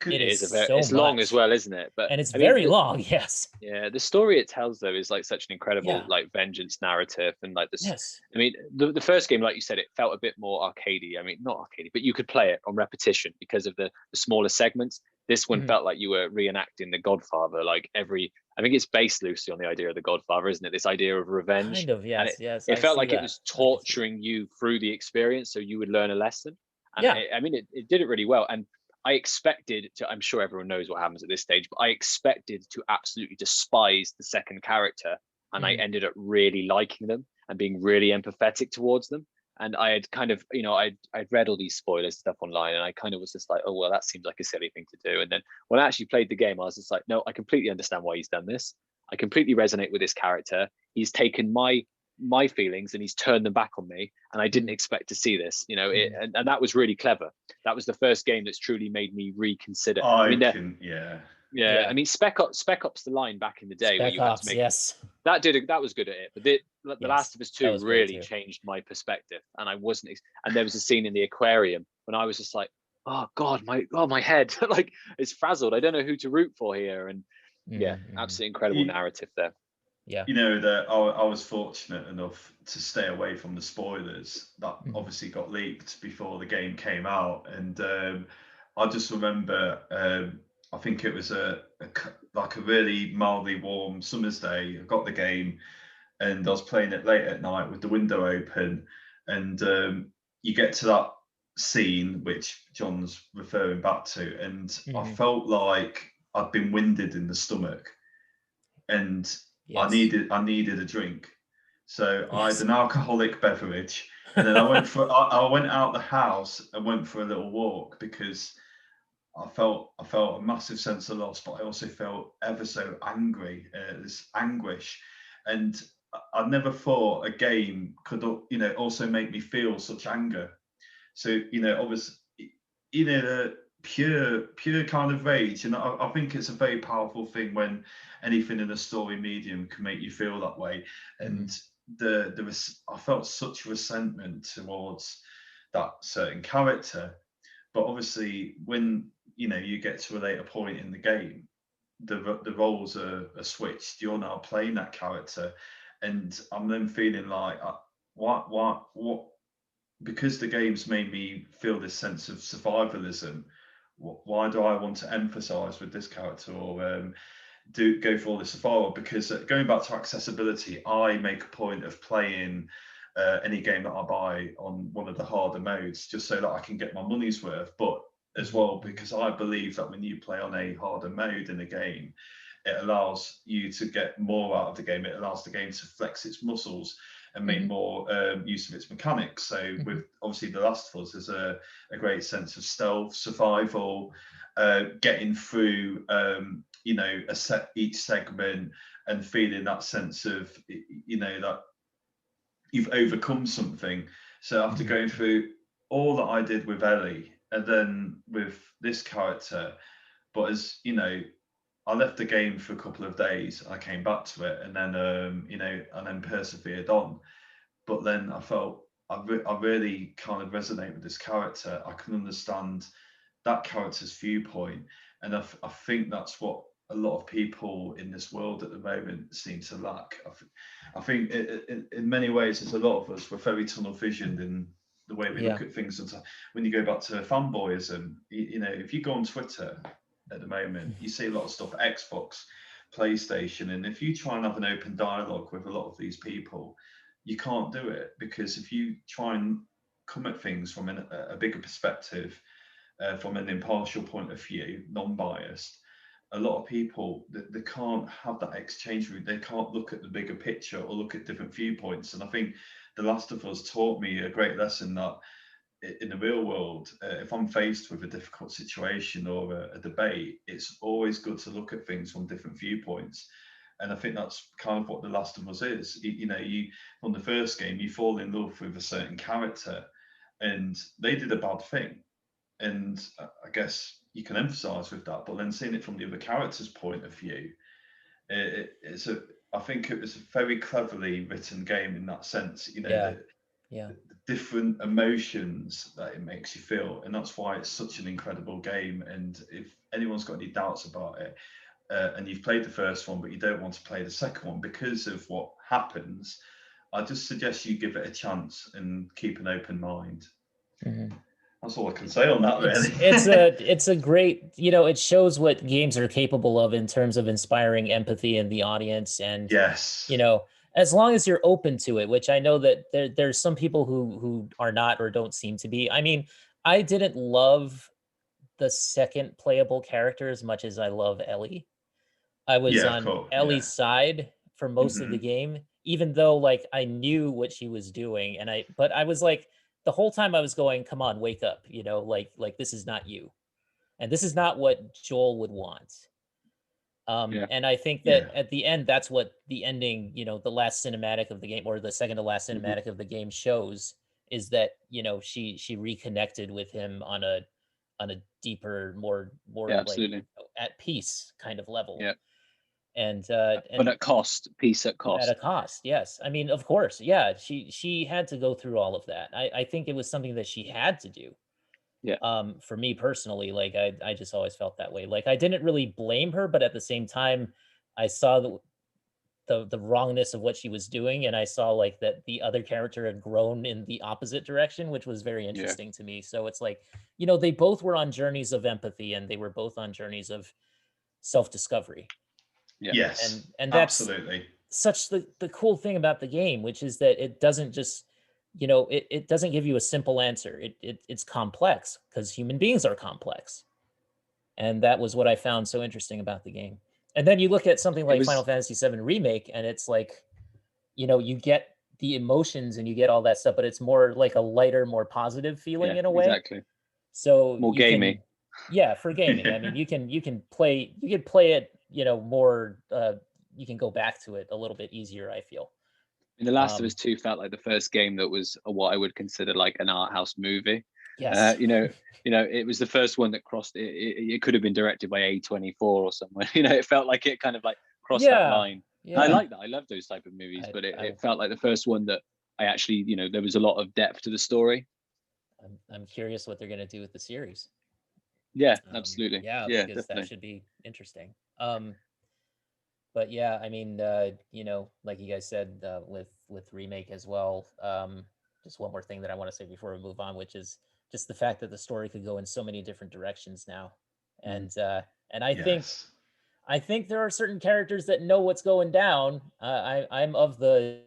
It's long as well, isn't it? And it's very long. Yes. Yeah, the story it tells though is like such an incredible like vengeance narrative, and like this. Yes. I mean, the first game, like you said, it felt a bit more arcadey. I mean, not arcadey, but you could play it on repetition because of the smaller segments. This one felt like you were reenacting The Godfather. Like I think it's based loosely on the idea of The Godfather, isn't it? This idea of revenge. Kind of, yes, yes. It felt like it was torturing you through the experience, so you would learn a lesson. And it did it really well. And I expected to, I'm sure everyone knows what happens at this stage, but I expected to absolutely despise the second character. And I ended up really liking them and being really empathetic towards them. And I had kind of, I'd read all these spoilers stuff online, and I kind of was just like, oh, well, that seems like a silly thing to do. And then when I actually played the game, I was just like, no, I completely understand why he's done this. I completely resonate with this character. He's taken my feelings and he's turned them back on me, and I didn't expect to see this, and that was really clever. That was the first game that's truly made me reconsider. I mean, Spec Ops The Line back in the day, where you had to make that was good at it, but the Last of Us 2 really changed my perspective, and I wasn't. And there was a scene in the aquarium when I was just like, oh god, my head like it's frazzled. I don't know who to root for here, and absolutely incredible narrative there. Yeah. That I was fortunate enough to stay away from the spoilers that obviously got leaked before the game came out, and I just remember I think it was a really mildly warm summer's day. I got the game, and I was playing it late at night with the window open, and you get to that scene which John's referring back to, and I felt like I'd been winded in the stomach, and I needed a drink. So I had an alcoholic beverage, and then I went out the house and went for a little walk, because I felt a massive sense of loss, but I also felt ever so angry, this anguish, and I never thought a game could, also make me feel such anger. So, obviously, the pure kind of rage, and I think it's a very powerful thing when anything in a story medium can make you feel that way. And I felt such resentment towards that certain character, but obviously when you get to a later point in the game, the roles are switched. You're now playing that character, and I'm then feeling like, what? Because the game's made me feel this sense of survivalism. Why do I want to emphasize with this character, or go for all this survival? Because going back to accessibility, I make a point of playing any game that I buy on one of the harder modes, just so that I can get my money's worth. But as well, because I believe that when you play on a harder mode in a game, it allows you to get more out of the game. It allows the game to flex its muscles and make more use of its mechanics. So with obviously The Last of Us, there's a great sense of stealth, survival, getting through each segment, and feeling that sense of that you've overcome something. So after going through all that I did with Ellie, and then with this character, but as I left the game for a couple of days. I came back to it, and then and then persevered on. But then I felt I really kind of resonate with this character. I can understand that character's viewpoint, and I think that's what a lot of people in this world at the moment seem to lack. I think in many ways, there's a lot of us, we're very tunnel visioned in the way we look at things. And when you go back to fanboyism, if you go on Twitter at the moment, you see a lot of stuff, Xbox, PlayStation, and if you try and have an open dialogue with a lot of these people, you can't do it, because if you try and come at things from a bigger perspective, from an impartial point of view, non-biased, a lot of people, they can't have that exchange route. They can't look at the bigger picture or look at different viewpoints. And I think The Last of Us taught me a great lesson that in the real world, if I'm faced with a difficult situation or a debate, it's always good to look at things from different viewpoints. And I think that's kind of what The Last of Us is. You on the first game, you fall in love with a certain character, and they did a bad thing, and I guess you can emphasize with that. But then seeing it from the other character's point of view, I think it was a very cleverly written game in that sense. The different emotions that it makes you feel, and that's why it's such an incredible game. And if anyone's got any doubts about it, and you've played the first one but you don't want to play the second one because of what happens, I just suggest you give it a chance and keep an open mind. That's all I can say on that, really. It's a great, it shows what games are capable of in terms of inspiring empathy in the audience. And yes, as long as you're open to it, which I know that there's some people who are not or don't seem to be. I mean, I didn't love the second playable character as much as I love Ellie. I was on Ellie's side for most of the game, even though like I knew what she was doing, but I was like, the whole time I was going, come on, wake up, like this is not you. And this is not what Joel would want. And I think that at the end, that's what the ending, the last cinematic of the game, or the second to last cinematic of the game shows, is that, she reconnected with him on a deeper, more like at peace kind of level. Yeah. And but at cost, peace at cost. At a cost, yes. I mean, of course, yeah. She had to go through all of that. I think it was something that she had to do. Yeah. For me personally, like I just always felt that way. Like I didn't really blame her, but at the same time, I saw the wrongness of what she was doing, and I saw like that the other character had grown in the opposite direction, which was very interesting to me. So it's like, they both were on journeys of empathy, and they were both on journeys of self-discovery. Yes, and that's absolutely. such the cool thing about the game, which is that it doesn't just, it doesn't give you a simple answer. It's complex because human beings are complex. And that was what I found so interesting about the game. And then you look at something It like Final was, Fantasy VII Remake, and it's like, you get the emotions and you get all that stuff, but it's more like a lighter, more positive feeling yeah, in a way. exactly. So More you gamey. can, yeah, for gaming. I mean, you can play it, more. You can go back to it a little bit easier, I feel. And The Last of Us Um, 2 felt like the first game that was what I would consider like an art house movie. yes. It was the first one that crossed it. It could have been directed by A24 or someone. It felt like it kind of like crossed that Yeah. line. And I Yeah. like that. I love those type of movies, I, but I it felt like the first one that I actually, there was a lot of depth to the story. I'm curious what they're gonna do with the series. Yeah, absolutely. Yeah, Yeah, because that definitely. should be interesting. But yeah, I mean, like you guys said, with remake as well. Just one more thing that I want to say before we move on, which is just the fact that the story could go in so many different directions now, Mm. and Yes. I think there are certain characters that know what's going down. I'm of the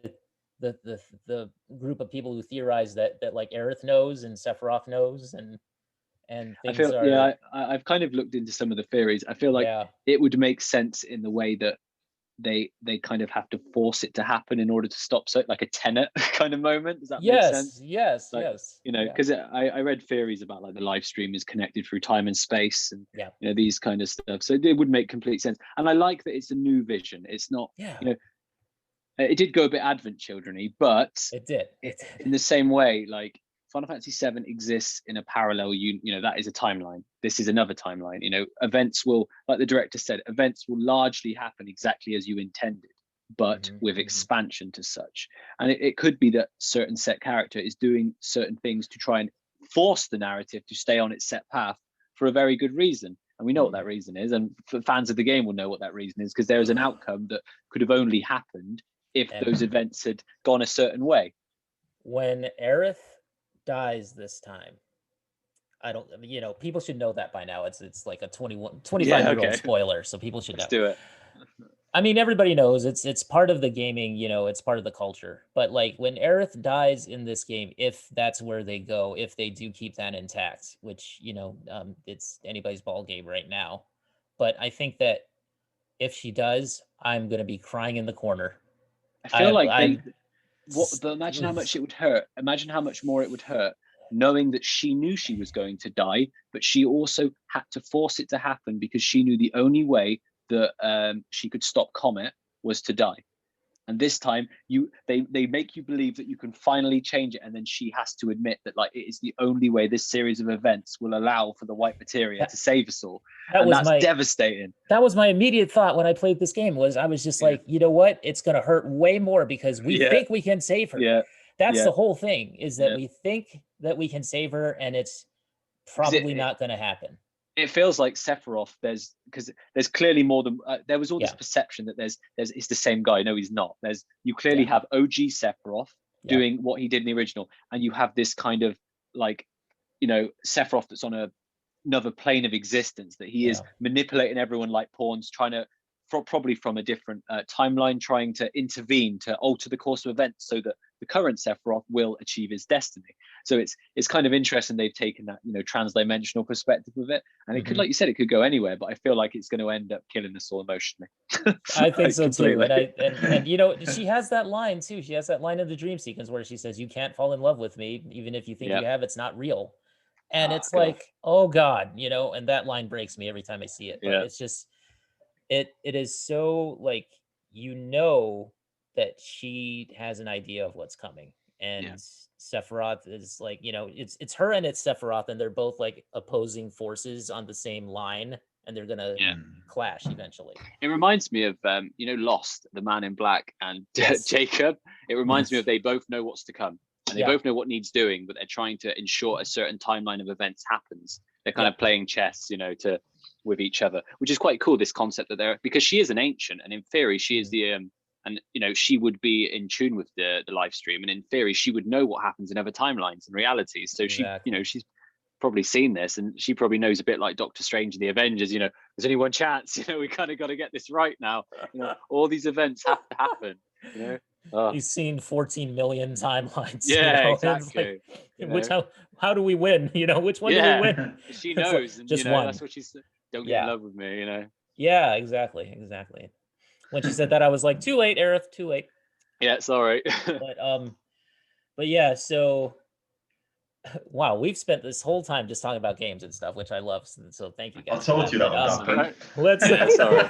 group of people who theorize that like Aerith knows and Sephiroth knows, and I things feel, yeah, are, I've kind of looked into some of the theories. I feel like yeah. it would make sense in the way that they kind of have to force it to happen in order to stop, so like a Tenet kind of moment. Does that make Yes, sense? yes, Like, yes. Yeah. because I read theories about like the live stream is connected through time and space, and Yeah. these kind of stuff, so it would make complete sense. And I like that it's a new vision. It's not, Yeah. it did go a bit Advent Children-y, but It did. It in did. the same way, like Final Fantasy VII exists in a parallel, that is a timeline. This is another timeline. Events will, like the director said, events will largely happen exactly as you intended, but Mhm, with mhm. expansion to such. And it could be that certain set character is doing certain things to try and force the narrative to stay on its set path for a very good reason. And we know what that reason is. And fans of the game will know what that reason is, because there is an outcome that could have only happened if those And events had gone a certain way. when Aerith dies this time, I don't, people should know that by now. It's like a 25 Yeah, year old okay. spoiler, so people should Let's know. do it. I mean, everybody knows it's part of the gaming, it's part of the culture. But like when Aerith dies in this game, if that's where they go, if they do keep that intact, which, it's anybody's ball game right now. But I think that if she does, I'm gonna be crying in the corner. I feel I like I but imagine how Oof. much it would hurt. Imagine how much more it would hurt knowing that she knew she was going to die, but she also had to force it to happen because she knew the only way that she could stop Comet was to die. And this time they make you believe that you can finally change it, and then she has to admit that like it is the only way this series of events will allow for the white materia that to save us all. that And was that's my devastating. that was my immediate thought when I played this game. Was I was just Yeah. like, you know what? It's gonna hurt way more because we Yeah. think we can save her. Yeah. That's Yeah. the whole thing, is that Yeah. we think that we can save her, and it's Because probably not gonna happen. it feels like Sephiroth. Because there's clearly more than there was all this Yeah. perception that there's it's the same guy. No, he's not. You clearly Yeah. have OG Sephiroth Yeah. doing what he did in the original, and you have this kind of like Sephiroth that's on another plane of existence, that he is Yeah. manipulating everyone like pawns, trying to probably from a different timeline, trying to intervene to alter the course of events so that the current Sephiroth will achieve his destiny. So it's kind of interesting they've taken that transdimensional perspective of it, and it could, Mhm. like you said, it could go anywhere. But I feel like it's going to end up killing us all emotionally. I think Like, so too. completely. And she has that line too. She has that line in the dream sequence where she says, "You can't fall in love with me, even if you think Yeah. you have. It's not real." And Ah, it's God. like, oh God, and that line breaks me every time I see it. But Yeah. it's just it is so like, that she has an idea of what's coming. Yeah. And Sephiroth is like, it's her and it's Sephiroth, and they're both like opposing forces on the same line, and they're gonna Yeah. clash eventually. It reminds me of Lost, the Man in Black and Yes. Jacob. It reminds me Yes. of they both know what's to come, and they Yeah. both know what needs doing, but they're trying to ensure a certain timeline of events happens. They're kind Yeah. of playing chess, to with each other, which is quite cool. This concept that they're, because she is an ancient, and in theory she is the and she would be in tune with the live stream, and in theory she would know what happens in other timelines and realities. So Exactly. she's probably seen this, and she probably knows a bit like Doctor Strange and the Avengers. You know, there's only one chance. You know, we kind of got to get this right now. You know, all these events have to happen. You know. He's seen 14 million timelines. Yeah, It's exactly. like, how do we win? You know, which one do we win? She It's like, knows, and just you know, one. that's what she said. Don't get in love with me, you know. Yeah, exactly. When she said that, I was like, too late, Aerith, too late. Yeah, sorry. But yeah, so wow, we've spent this whole time just talking about games and stuff, which I love. So thank you guys. I told you that would happen. Let's sorry.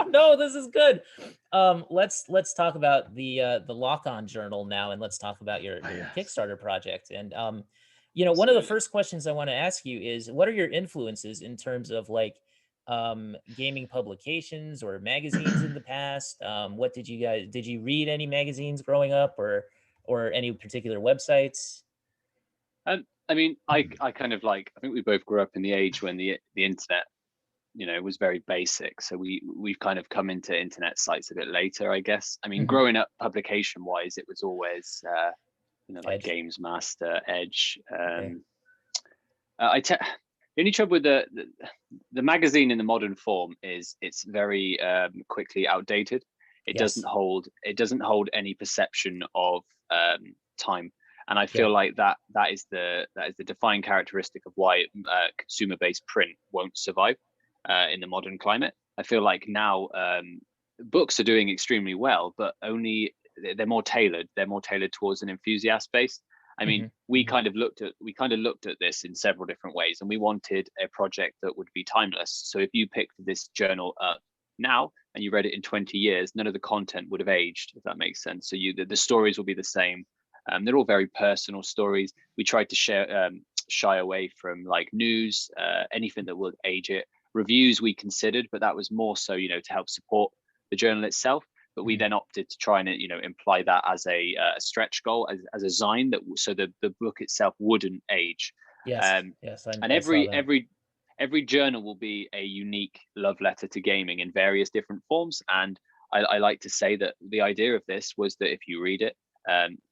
No, this is good. Let's talk about the lock-on journal now, and let's talk about your Kickstarter project. And you know, one of the first questions I want to ask you is, what are your influences in terms of like gaming publications or magazines in the past? What did you read any magazines growing up, or any particular websites? I mean, I kind of like, I think we both grew up in the age when the internet, you know, was very basic. So we've kind of come into internet sites a bit later, I guess. I mean, growing up publication wise, it was always you know, like Games Master, Edge. The only trouble with the magazine in the modern form is it's very quickly outdated. It doesn't hold any perception of time. And I feel like that is the defining characteristic of why consumer-based print won't survive in the modern climate. I feel like now books are doing extremely well, but only they're more tailored. They're more tailored towards an enthusiast base. I mean, we kind of looked at this in several different ways, and we wanted a project that would be timeless. So if you picked this journal up now and you read it in 20 years, none of the content would have aged, if that makes sense. So the stories will be the same. They're all very personal stories. We tried to shy away from like news, anything that would age it. Reviews we considered, but that was more so, you know, to help support the journal itself. But we then opted to try and, you know, imply that as a stretch goal, as a sign that so the book itself wouldn't age. And every journal will be a unique love letter to gaming in various different forms. And I like to say that the idea of this was that if you read it,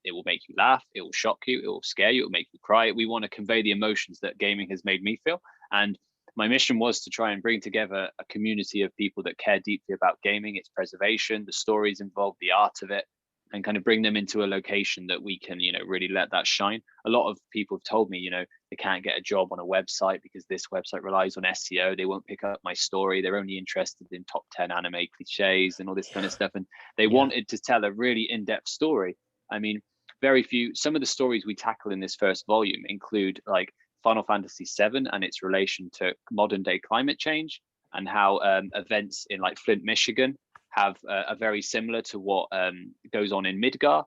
it will make you laugh, it will shock you, it will scare you, it will make you cry. We want to convey the emotions that gaming has made me feel. And my mission was to try and bring together a community of people that care deeply about gaming, its preservation, the stories involved, the art of it, and kind of bring them into a location that we can, you know, really let that shine. A lot of people have told me, you know, they can't get a job on a website because this website relies on SEO. They won't pick up my story. They're only interested in top 10 anime cliches and all this kind of stuff. And they wanted to tell a really in-depth story. I mean, some of the stories we tackle in this first volume include like Final Fantasy VII and its relation to modern day climate change, and how events in like Flint, Michigan are very similar to what goes on in Midgar.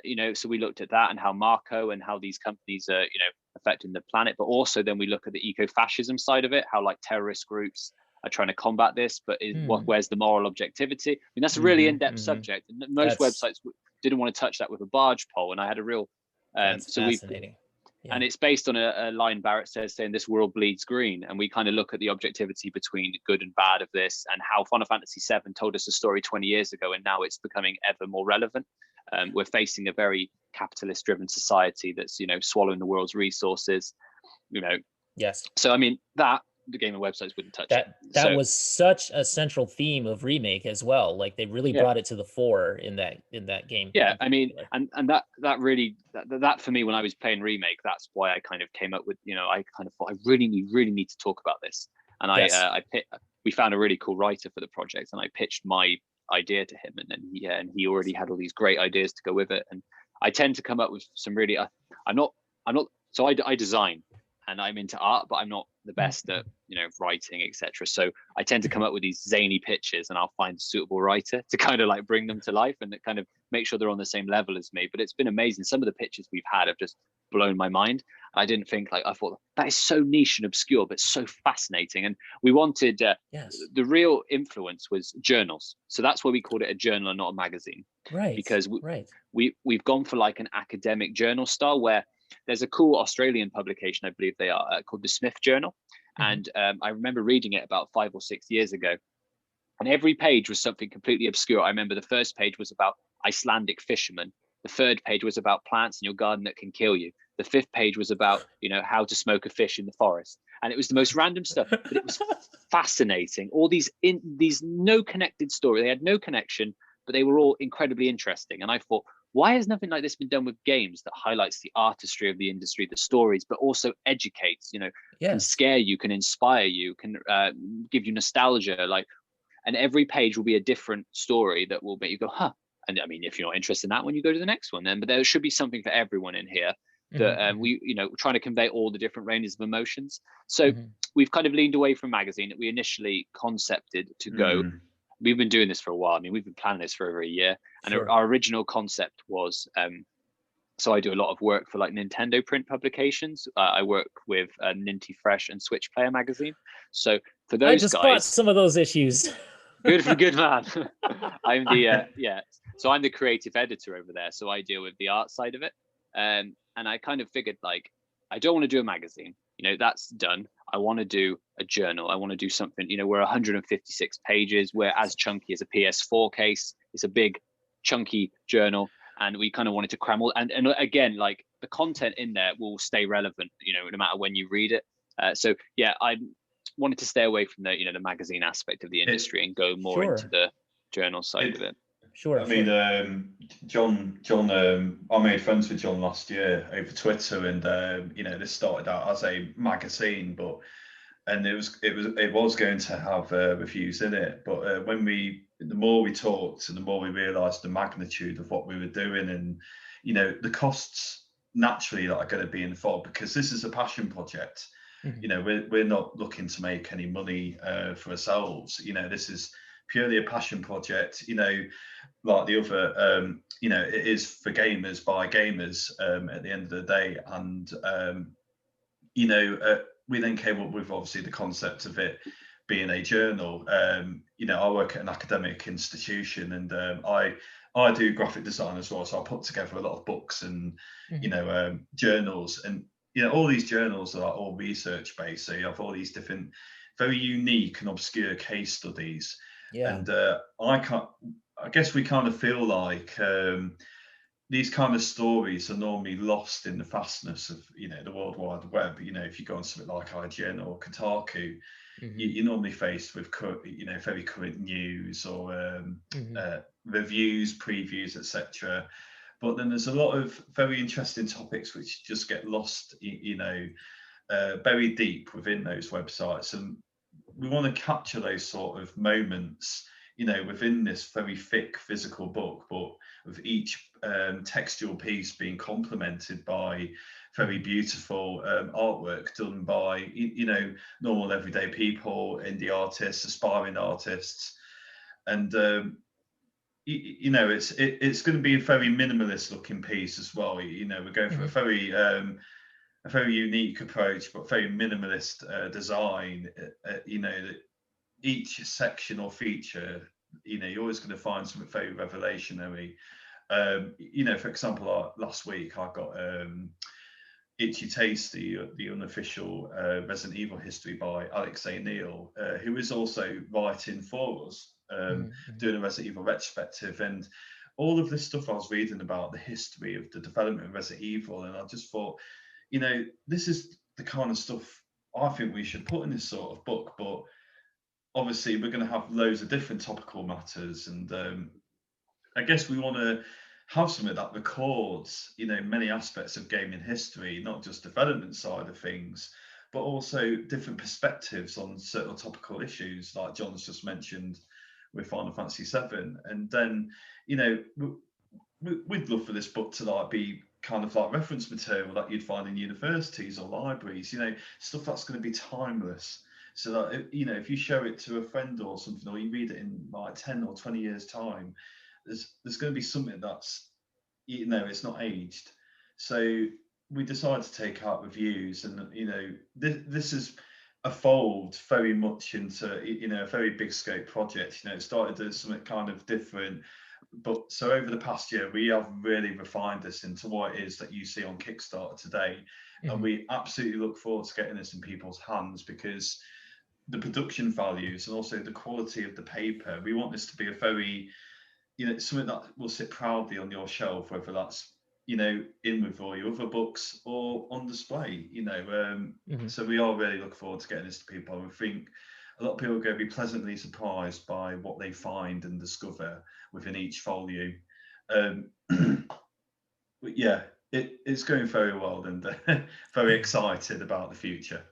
You know, so we looked at that and how Marco and how these companies are, you know, affecting the planet, but also then we look at the eco-fascism side of it, how like terrorist groups are trying to combat this, but where's the moral objectivity? I mean, that's a really in-depth subject, and most websites didn't want to touch that with a barge pole, and I had a real so fascinating. And it's based on a line Barrett says saying this world bleeds green, and we kind of look at the objectivity between good and bad of this, and how Final Fantasy VII told us a story 20 years ago, and now it's becoming ever more relevant. We're facing a very capitalist driven society that's, you know, swallowing the world's resources, you know. Yes. So I mean, that the gaming websites wouldn't touch that. That was such a central theme of Remake as well. Like they really brought it to the fore in that game. Yeah, I mean, and that really that for me when I was playing Remake, that's why I kind of came up with, you know, I kind of thought I really need to talk about this, and we found a really cool writer for the project, and I pitched my idea to him, and then he already had all these great ideas to go with it, and I tend to come up with some really I'm not so I design and I'm into art, but I'm not the best at, you know, writing, etc. So I tend to come up with these zany pitches, and I'll find a suitable writer to kind of like bring them to life and kind of make sure they're on the same level as me. But it's been amazing. Some of the pitches we've had have just blown my mind. I didn't think, like, I thought that is so niche and obscure, but so fascinating. And we wanted the real influence was journals. So that's why we called it a journal and not a magazine. Right. Because we've gone for like an academic journal style, where there's a cool Australian publication, I believe they are, called the Smith Journal. And I remember reading it about 5 or 6 years ago. And every page was something completely obscure. I remember the first page was about Icelandic fishermen. The third page was about plants in your garden that can kill you. The 5th page was about, how to smoke a fish in the forest. And it was the most random stuff, but it was fascinating. All these no connected story. They had no connection, but they were all incredibly interesting. And I thought, why has nothing like this been done with games that highlights the artistry of the industry, the stories, but also educates, can scare you, can inspire you, can give you nostalgia, and every page will be a different story that will make you go, huh. And I mean, if you're not interested in that one, you go to the next one then, but there should be something for everyone in here that we, trying to convey all the different ranges of emotions. So we've kind of leaned away from magazine that we initially concepted to go. We've been doing this for a while. I mean, we've been planning this for over a year. And our original concept was, so I do a lot of work for like Nintendo print publications. I work with Ninty Fresh and Switch Player magazine. So for those I just guys, bought some of those issues. good man. I'm the so I'm the creative editor over there. So I deal with the art side of it. And I kind of figured, like, I don't want to do a magazine. That's done. I want to do a journal. I want to do something, we're 156 pages. We're as chunky as a PS4 case. It's a big, chunky journal. And we kind of wanted to cram all, and again, like, the content in there will stay relevant, no matter when you read it. So yeah, I wanted to stay away from the, the magazine aspect of the industry and go more into the journal side of it. I mean, John, I made friends with John last year over Twitter, and this started out as a magazine, and it was going to have reviews in it, but the more we talked and the more we realised the magnitude of what we were doing, and the costs naturally that are going to be involved, because this is a passion project. We're not looking to make any money for ourselves. This is purely a passion project, like the other, it is for gamers by gamers at the end of the day. And, we then came up with obviously the concept of it being a journal. I work at an academic institution, and I do graphic design as well. So I put together a lot of books and, journals, and, all these journals are all research based. So you have all these different, very unique and obscure case studies. And I guess we kind of feel like these kind of stories are normally lost in the fastness of the World Wide Web. If you go on something like IGN or Kotaku, you're normally faced with very current news or reviews, previews, etc. But then there's a lot of very interesting topics which just get lost, buried deep within those websites, and we want to capture those sort of moments, within this very thick physical book, but with each textual piece being complemented by very beautiful artwork done by, normal everyday people, indie artists, aspiring artists. And, it's going to be a very minimalist looking piece as well. We're going for a very unique approach, but very mixed design. That each section or feature, you're always going to find something very revelationary. For example, last week I got Itchy Taste, the unofficial Resident Evil history by Alex A. Neil, who is also writing for us, doing a Resident Evil retrospective. And all of this stuff I was reading about the history of the development of Resident Evil, and I just thought, this is the kind of stuff I think we should put in this sort of book. But obviously we're going to have loads of different topical matters, and I guess we want to have something that records, many aspects of gaming history, not just development side of things, but also different perspectives on certain topical issues, like John's just mentioned with Final Fantasy VII. And then, we'd love for this book to be kind of like reference material that you'd find in universities or libraries, stuff that's going to be timeless. So that, if you show it to a friend or something, or you read it in like 10 or 20 years time, there's going to be something that's, it's not aged. So we decided to take out reviews, and this has evolved very much into a very big scope project. It started as something kind of different, but so over the past year we have really refined this into what it is that you see on Kickstarter today. And we absolutely look forward to getting this in people's hands, because the production values and also the quality of the paper, we want this to be a very, something that will sit proudly on your shelf, whether that's, in with all your other books or on display. So we are really looking forward to getting this to people. And we think a lot of people are going to be pleasantly surprised by what they find and discover within each volume. But yeah, it's going very well, and very excited about the future.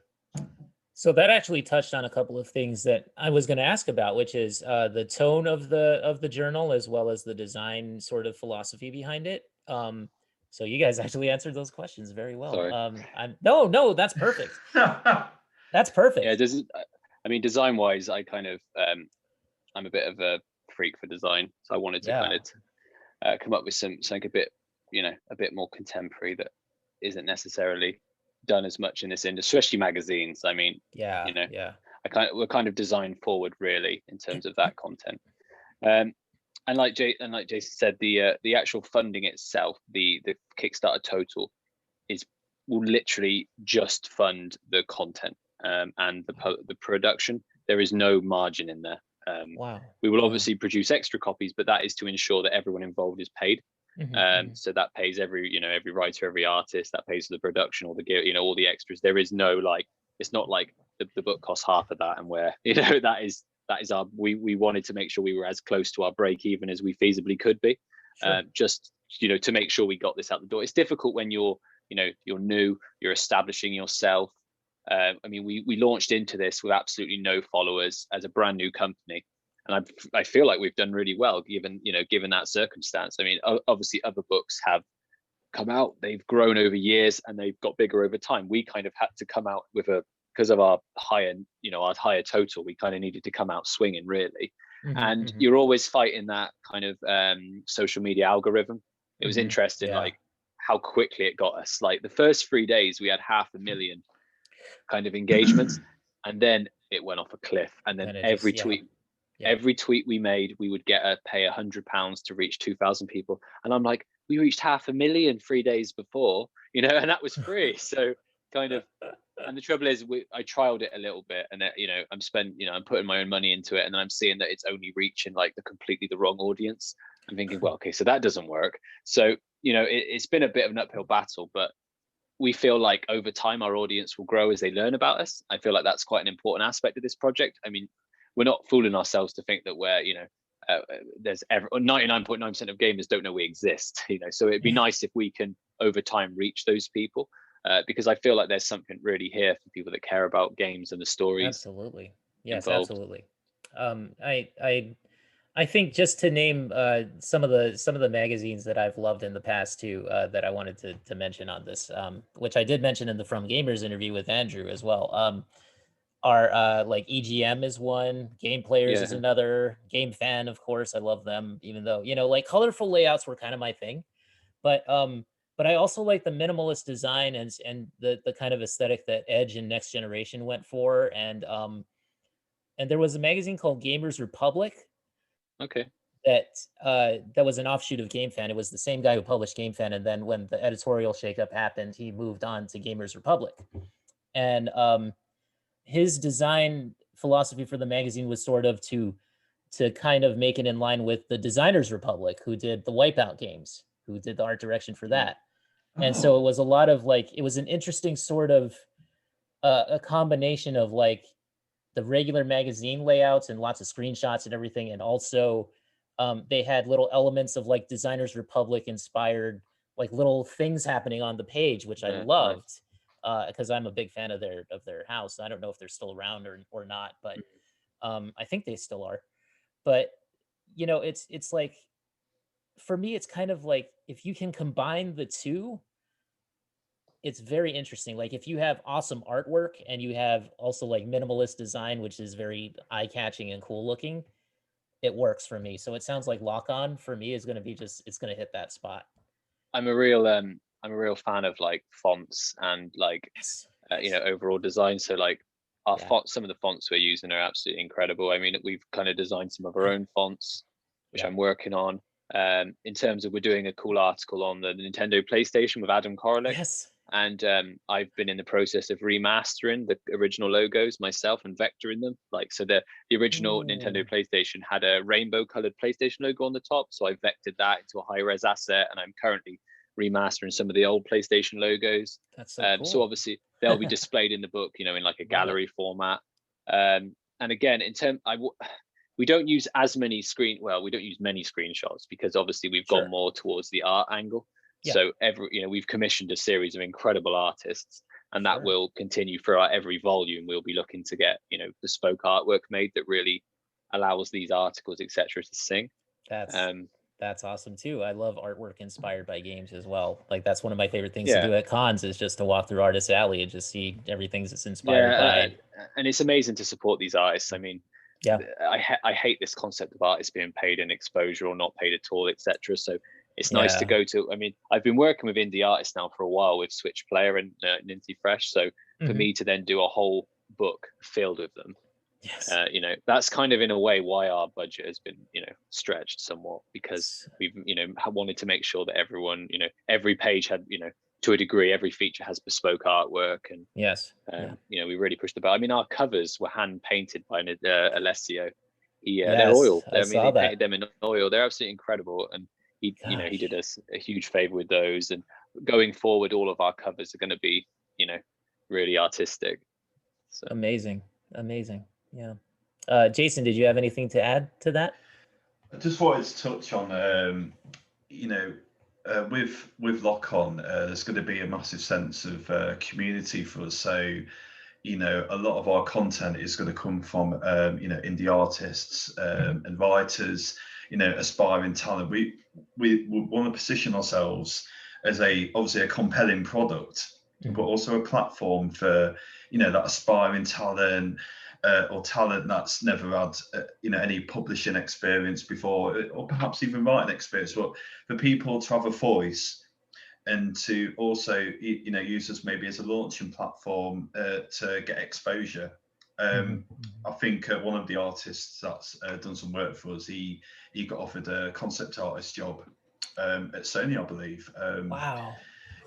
So that actually touched on a couple of things that I was going to ask about, which is the tone of the journal, as well as the design sort of philosophy behind it. So you guys actually answered those questions very well. Sorry. No, that's perfect. That's perfect. Yeah, design wise, I kind of I'm a bit of a freak for design, so I wanted to kind of come up with something a bit more contemporary that isn't necessarily done as much in this industry, especially magazines. I mean, we're kind of designed forward really in terms of that content. And like Jason said, the actual funding itself, the Kickstarter total will literally just fund the content and the production. There is no margin in there. Wow. We will obviously produce extra copies, but that is to ensure that everyone involved is paid. So that pays every writer, every artist, that pays for the production, all the gear, all the extras. There is no it's not like the book costs half of that, and where that is our we wanted to make sure we were as close to our break even as we feasibly could be. Sure. Just to make sure we got this out the door. It's difficult when you're new, you're establishing yourself. We launched into this with absolutely no followers as a brand new company. And I feel like we've done really well given that circumstance. I mean, obviously other books have come out, they've grown over years and they've got bigger over time. We kind of had to come out because of our higher total, we kind of needed to come out swinging really. And you're always fighting that kind of social media algorithm. It was interesting, like how quickly it got us. Like the first 3 days, we had 500,000 kind of engagements, and then it went off a cliff. And then every tweet we made, we would pay £100 to reach 2,000 people. And I'm like, we reached 500,000 3 days before, and that was free. So kind of, and the trouble is, I trialed it a little bit, and I'm putting my own money into it, and then I'm seeing that it's only reaching like completely the wrong audience. I'm thinking, well, okay, so that doesn't work. So it's been a bit of an uphill battle, but we feel like over time our audience will grow as they learn about us. I feel like that's quite an important aspect of this project. I mean, we're not fooling ourselves to think that we're, there's 99.9% of gamers don't know we exist, so it'd be nice if we can over time reach those people, because I feel like there's something really here for people that care about games and the stories. Absolutely. Yes, involved. Absolutely. I think just to name some of the magazines that I've loved in the past too, that I wanted to mention on this, which I did mention in the From Gamers interview with Andrew as well, are like EGM is one, Game Players is another, Game Fan, of course, I love them, even though like colorful layouts were kind of my thing, but I also like the minimalist design and the kind of aesthetic that Edge and Next Generation went for, and there was a magazine called Gamers Republic. Okay. That was an offshoot of Game Fan. It was the same guy who published Game Fan, and then when the editorial shakeup happened, he moved on to Gamers Republic. And his design philosophy for the magazine was sort of to kind of make it in line with the Designers Republic, who did the Wipeout games, who did the art direction for that. And so it was a lot of it was an interesting sort of a combination of like the regular magazine layouts and lots of screenshots and everything, and also they had little elements of like Designers Republic inspired like little things happening on the page, which I loved, because I'm a big fan of their house. I don't know if they're still around or not, but I think they still are. But it's like, for me, it's kind of like if you can combine the two, it's very interesting. Like if you have awesome artwork and you have also like minimalist design, which is very eye-catching and cool looking, it works for me. So it sounds like Lock On for me is going to be it's going to hit that spot. I'm a real fan of like fonts and like overall design. So like our fonts, some of the fonts we're using are absolutely incredible. I mean, we've kind of designed some of our own fonts, which I'm working on. In terms of, we're doing a cool article on the Nintendo PlayStation with Adam Koralik. Yes. And I've been in the process of remastering the original logos myself and vectoring them. Like, so the original Nintendo PlayStation had a rainbow colored PlayStation logo on the top. So I vectored that into a high res asset, and I'm currently remastering some of the old PlayStation logos. That's so cool. So obviously they'll be displayed in the book, in like a gallery format. And again, we don't use many screenshots because obviously we've gone more towards the art angle. Yeah. So we've commissioned a series of incredible artists, and that will continue throughout every volume. We'll be looking to get, bespoke artwork made that really allows these articles, etc., to sing. That's awesome too. I love artwork inspired by games as well. Like that's one of my favorite things to do at cons is just to walk through Artist Alley and just see everything that's inspired by. And it's amazing to support these artists. I mean, I hate this concept of artists being paid in exposure or not paid at all, etc. So it's nice to go to. I mean, I've been working with indie artists now for a while with Switch Player and Ninty Fresh. So for me to then do a whole book filled with them. Yes. That's kind of in a way why our budget has been, stretched somewhat, because we've, wanted to make sure that everyone, every page had, to a degree, every feature has bespoke artwork. And we really pushed the button. I mean, our covers were hand painted by Alessio. They're oil. He painted them in oil. They're absolutely incredible. And he did us a huge favor with those. And going forward, all of our covers are going to be, really artistic. So. Amazing. Yeah. Jason, did you have anything to add to that? I just wanted to touch on, with Lock On, there's going to be a massive sense of community for us. So, a lot of our content is going to come from, indie artists and writers, aspiring talent. We want to position ourselves as obviously a compelling product, but also a platform for, that aspiring talent. Or talent that's never had any publishing experience before, or perhaps even writing experience, but for people to have a voice and to also use us maybe as a launching platform to get exposure. I think one of the artists that's done some work for us, he got offered a concept artist job at Sony, I believe. Wow.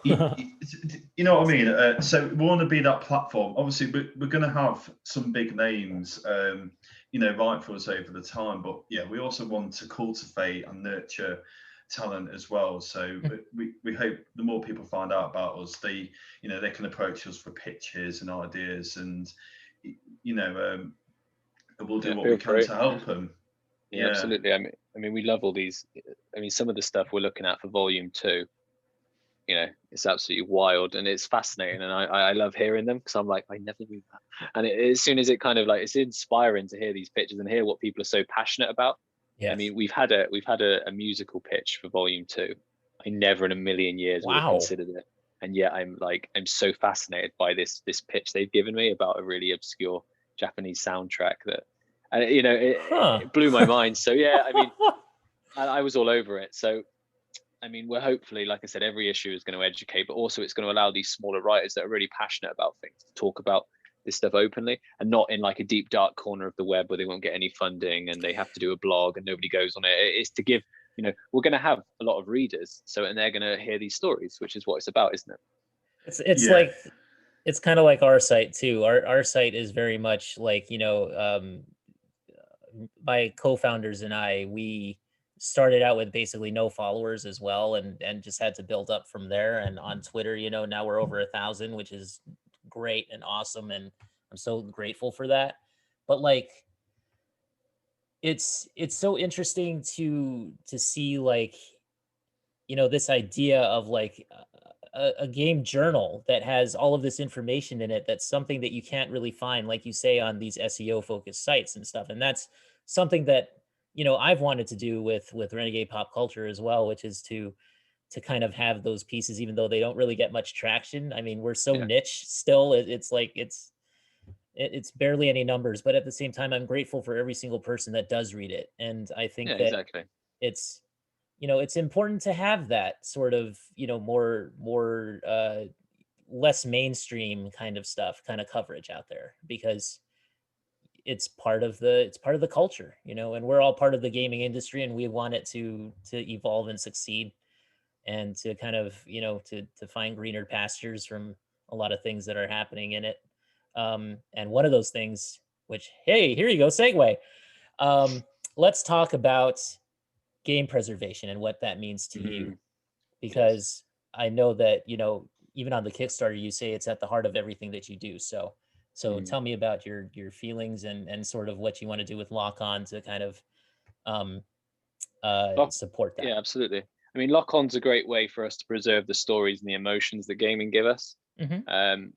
You know what I mean? So we want to be that platform. Obviously, we're going to have some big names, right for us over the time. But yeah, we also want to cultivate and nurture talent as well. So we hope the more people find out about us, they can approach us for pitches and ideas, and we'll do what we can to help them. Yeah, absolutely. I mean, we love all these. I mean, some of the stuff we're looking at for Volume 2. It's absolutely wild and it's fascinating, and I love hearing them, because I'm like, I never knew that. And as soon as it kind of like, it's inspiring to hear these pitches and hear what people are so passionate about. I mean, we've had a musical pitch for Volume 2. I never in a million years would have considered it, and yet I'm so fascinated by this pitch they've given me about a really obscure Japanese soundtrack that, it blew my mind. So yeah, I mean, I was all over it. So I mean, we're hopefully, like I said, every issue is going to educate, but also it's going to allow these smaller writers that are really passionate about things to talk about this stuff openly, and not in like a deep, dark corner of the web where they won't get any funding and they have to do a blog and nobody goes on it. It's to give, we're going to have a lot of readers, and they're going to hear these stories, which is what it's about, isn't it? It's like, it's kind of like our site too. Our site is very much like, my co-founders and we started out with basically no followers as well, and just had to build up from there. And on Twitter, now we're over 1,000, which is great and awesome, and I'm so grateful for that. But like, it's so interesting to see, like, this idea of like a game journal that has all of this information in it. That's something that you can't really find, like you say, on these SEO focused sites and stuff. And that's something that I've wanted to do with Renegade Pop Culture as well, which is to kind of have those pieces, even though they don't really get much traction. I mean, we're so niche still. It's like it's barely any numbers, but at the same time, I'm grateful for every single person that does read it, and I think that it's it's important to have that sort of more less mainstream kind of stuff, kind of coverage out there, because it's part of the culture, and we're all part of the gaming industry, and we want it to evolve and succeed, and to kind of, to find greener pastures from a lot of things that are happening in it. And one of those things, which, hey, here you go, segue. Let's talk about game preservation and what that means to you, because I know that, even on the Kickstarter, you say it's at the heart of everything that you do. So Mm. tell me about your feelings and sort of what you want to do with Lock On to kind of um, Lock, support that. yeah, absolutely. I mean, lock-on's a great way for us to preserve the stories and the emotions that gaming give us. Hmm. Um,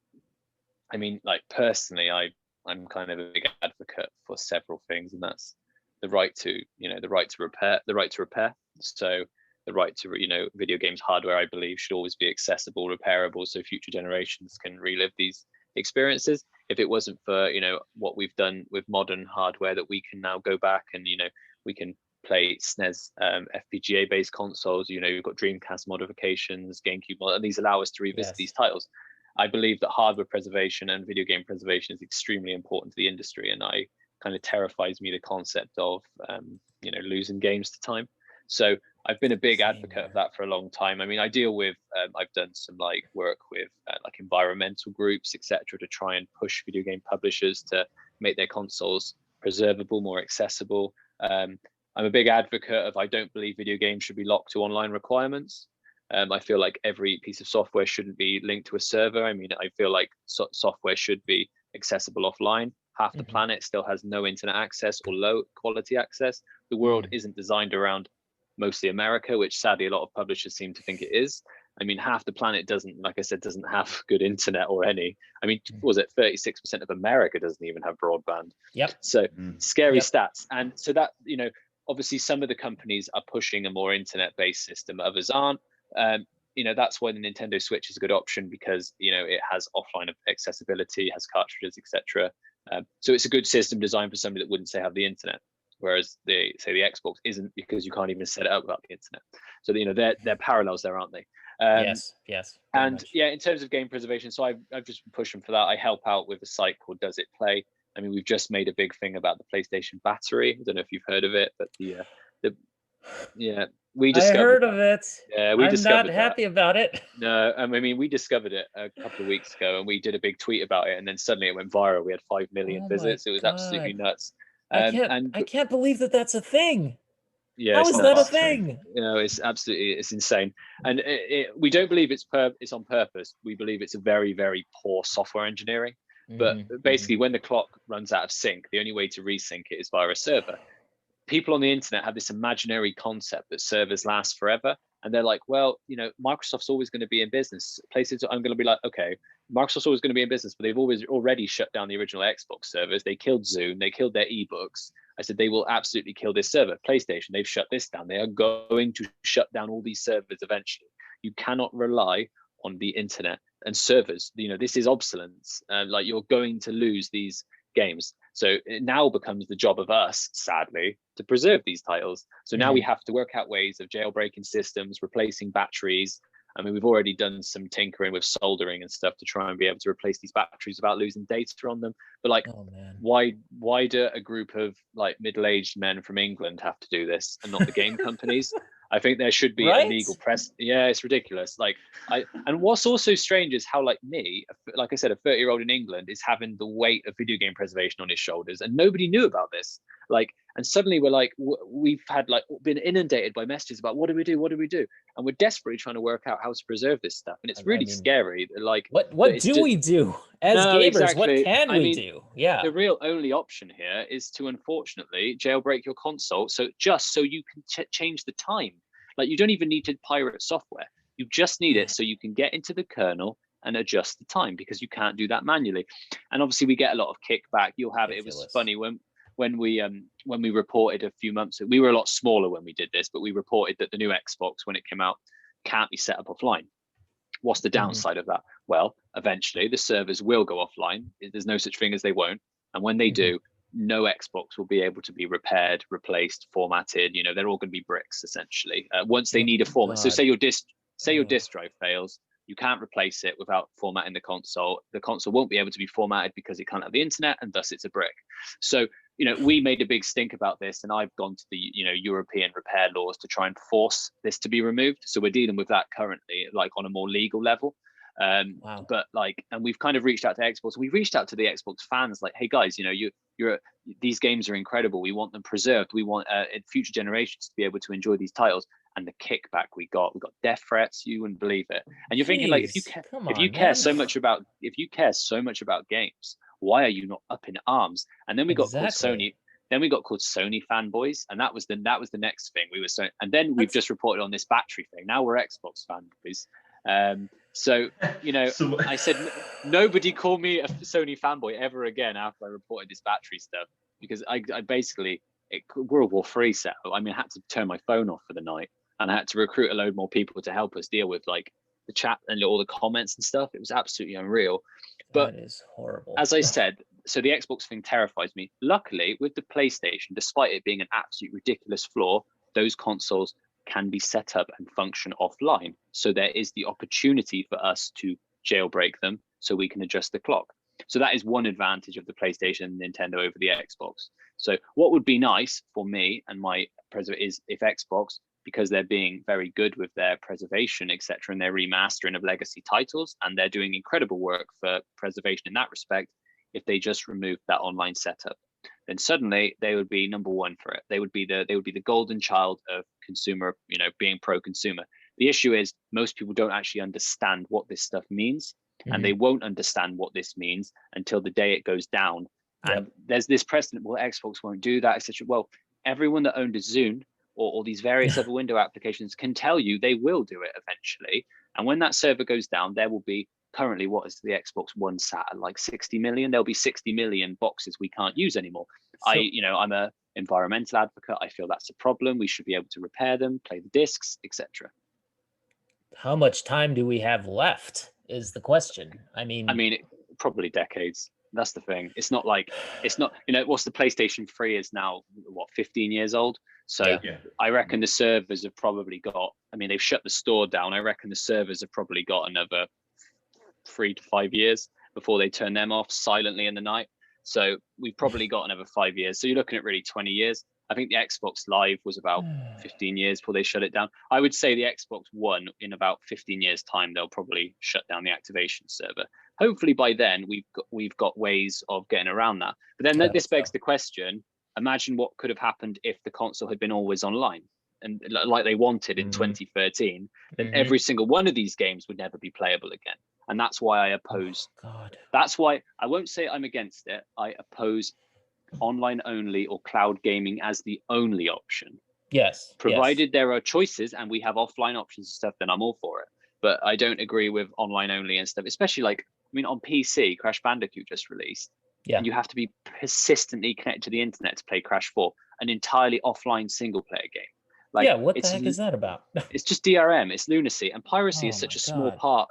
I mean, like personally, I'm kind of a big advocate for several things, and that's the right to, the right to repair, So the right to, video games hardware, I believe, should always be accessible, repairable, so future generations can relive these experiences. If it wasn't for, what we've done with modern hardware, that we can now go back and, we can play SNES FPGA based consoles. You've got Dreamcast modifications, GameCube, and these allow us to revisit these Yes. titles. I believe that hardware preservation and video game preservation is extremely important to the industry, and I kind of terrifies me the concept of losing games to time. So I've been a big Same advocate of here. that for a long time. I mean, I deal with I've done some work with environmental groups, etc., to try and push video game publishers to make their consoles preservable, more accessible. I'm a big advocate of, I don't believe video games should be locked to online requirements. I feel like every piece of software shouldn't be linked to a server. I mean, I feel like software should be accessible offline. Half the Hmm. planet still has no internet access or low quality access. The world isn't designed around mostly America, which sadly a lot of publishers seem to think it is. I mean, half the planet doesn't, like I said, doesn't have good internet or any. I mean, was it 36% of America doesn't even have broadband? Yep. So scary Yep. stats. And so that, obviously some of the companies are pushing a more internet-based system, others aren't. That's why the Nintendo Switch is a good option, because it has offline accessibility, has cartridges, etc. So it's a good system designed for somebody that wouldn't say have the internet, whereas the Xbox isn't, because you can't even set it up without the internet. So they're parallels there, aren't they? Yes. Very And much. yeah, in terms of game preservation, so I've just been pushing for that. I help out with a site called Does It Play? I mean, we've just made a big thing about the PlayStation battery. I don't know if you've heard of it, but we I discovered heard of that. it. Yeah, we I'm not discovered that. happy about it. No, I mean, we discovered it a couple of weeks ago, and we did a big tweet about it, and then suddenly it went viral. We had 5 million Oh my visits. It was absolutely God. nuts. I can't believe that that's a thing. Yeah, How it's is that a nuts. Battery. thing? It's insane, and we don't believe it's on purpose. We believe it's a very, very poor software engineering. But basically, when the clock runs out of sync, the only way to resync it is via a server. People on the internet have this imaginary concept that servers last forever, and they're like, well, Microsoft's always going to be in business. Places, I'm going to be like, okay, Microsoft's always going to be in business, but they've already shut down the original Xbox servers. They killed Zune, they killed their ebooks. I said they will absolutely kill this server. PlayStation, they've shut this down. They are going to shut down all these servers eventually. You cannot rely on the internet and servers. This is obsolescence. You're going to lose these games. So it now becomes the job of us, sadly, to preserve these titles. So now we have to work out ways of jailbreaking systems, replacing batteries. I mean, we've already done some tinkering with soldering and stuff to try and be able to replace these batteries without losing data on them. But Oh man. why do a group of middle-aged men from England have to do this and not the game companies? I think there should be a Right? legal press. Yeah, it's ridiculous. And what's also strange is how, like me, like I said, a 30-year-old in England is having the weight of video game preservation on his shoulders, and nobody knew about this. And suddenly we've had been inundated by messages about what do we do, and we're desperately trying to work out how to preserve this stuff, and it's I really mean, scary. what It's do just we do as no, gamers? What exactly. can I we mean, do? Yeah. the real only option here is to unfortunately jailbreak your console, so just so you can change the time. You don't even need to pirate software. You just need it so you can get into the kernel and adjust the time, because you can't do that manually. And obviously we get a lot of kickback. You'll have it. It was Ridiculous. funny when we reported a few months ago. We were a lot smaller when we did this, but we reported that the new Xbox, when it came out, can't be set up offline. What's the downside of that? Well, eventually the servers will go offline. There's no such thing as they won't. And when they do, no Xbox will be able to be repaired, replaced, formatted. They're all going to be bricks essentially. Once they need a format. So God. say your disk drive fails, you can't replace it without formatting the console. The console won't be able to be formatted because it can't have the internet, and thus it's a brick. So we made a big stink about this, and I've gone to the European repair laws to try and force this to be removed. So we're dealing with that currently, on a more legal level. Wow. But and we've kind of reached out to Xbox. We reached out to the Xbox fans, hey guys, these games are incredible. We want them preserved. We want future generations to be able to enjoy these titles. and the kickback we got death threats, you wouldn't believe it. And you're thinking, like, if you care man. so much about games, why are you not up in arms? And then we got called Sony. Then we got called Sony fanboys, and that was the next thing. We were so, and then we've just reported on this battery thing. Now we're Xbox fanboys. So I said nobody call me a Sony fanboy ever again after I reported this battery stuff, because I basically World War III set. I mean, I had to turn my phone off for the night, and I had to recruit a load more people to help us deal with like the chat and all the comments and stuff. It was absolutely unreal. But that is horrible. As I said, so the Xbox thing terrifies me. Luckily, with the PlayStation, despite it being an absolute ridiculous flaw, those consoles can be set up and function offline. So there is the opportunity for us to jailbreak them so we can adjust the clock. So that is one advantage of the PlayStation and Nintendo over the Xbox. So what would be nice for me and my president is if Xbox, because they're being very good with their preservation, etc., and their remastering of legacy titles, and they're doing incredible work for preservation in that respect, if they just removed that online setup, then suddenly they would be number one for it. They would be the golden child of consumer, being pro-consumer. The issue is most people don't actually understand what this stuff means, and they won't understand what this means until the day it goes down. And there's this precedent, well, Xbox won't do that, etc. Well, everyone that owned a Zune or these various other window applications can tell you they will do it eventually. And when that server goes down, there will be currently, what is the Xbox One sat at, like 60 million? There'll be 60 million boxes we can't use anymore. So, I'm a environmental advocate. I feel that's a problem. We should be able to repair them, play the discs, etc. How much time do we have left is the question. I mean, probably decades. That's the thing. It's not, what's the PlayStation 3 is now, 15 years old? So I reckon the servers have probably got, they've shut the store down. I reckon the servers have probably got another 3 to 5 years before they turn them off silently in the night. So we've probably got another 5 years. So you're looking at really 20 years. I think the Xbox Live was about 15 years before they shut it down. I would say the Xbox One, in about 15 years time, they'll probably shut down the activation server. Hopefully by then we've got ways of getting around that. But then this begs the question, imagine what could have happened if the console had been always online and like they wanted in 2013, then every single one of these games would never be playable again. And that's why I oppose. That's why I won't say I'm against it. I oppose online only or cloud gaming as the only option. Yes. Provided there are choices and we have offline options and stuff, then I'm all for it. But I don't agree with online only and stuff, especially on PC, Crash Bandicoot just released. Yeah. And you have to be persistently connected to the internet to play Crash 4, an entirely offline single player game. What the heck is that about? It's just DRM. It's lunacy. And piracy is such a small part.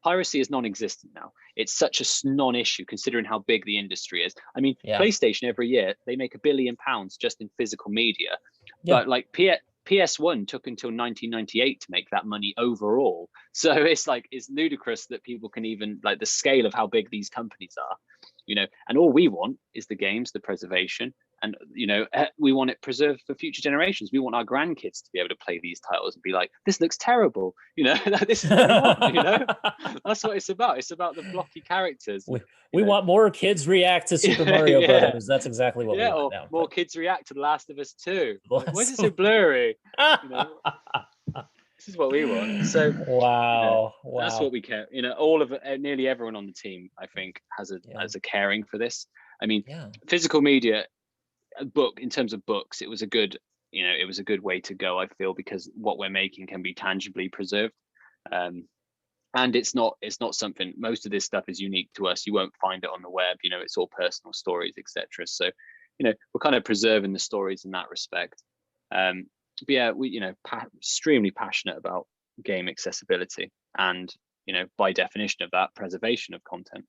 Piracy is non-existent now. It's such a non-issue considering how big the industry is. PlayStation every year, they make £1 billion just in physical media. But PS1 took until 1998 to make that money overall. So it's ludicrous that people can even the scale of how big these companies are, and all we want is the games, the preservation, and we want it preserved for future generations. We want our grandkids to be able to play these titles and be like, this looks terrible, this is what we want, That's what it's about. It's about the blocky characters. We want more kids react to Super Mario Brothers. That's exactly what we want now. More kids react to The Last of Us 2. Why is it so blurry? This is what we want. So wow, that's what we care. All of nearly everyone on the team, I think, has a caring for this. Physical media, book in terms of books, it was a good way to go, I feel, because what we're making can be tangibly preserved. And it's not something, most of this stuff is unique to us. You won't find it on the web, it's all personal stories, etc. So we're kind of preserving the stories in that respect. But yeah, we extremely passionate about game accessibility and by definition of that, preservation of content.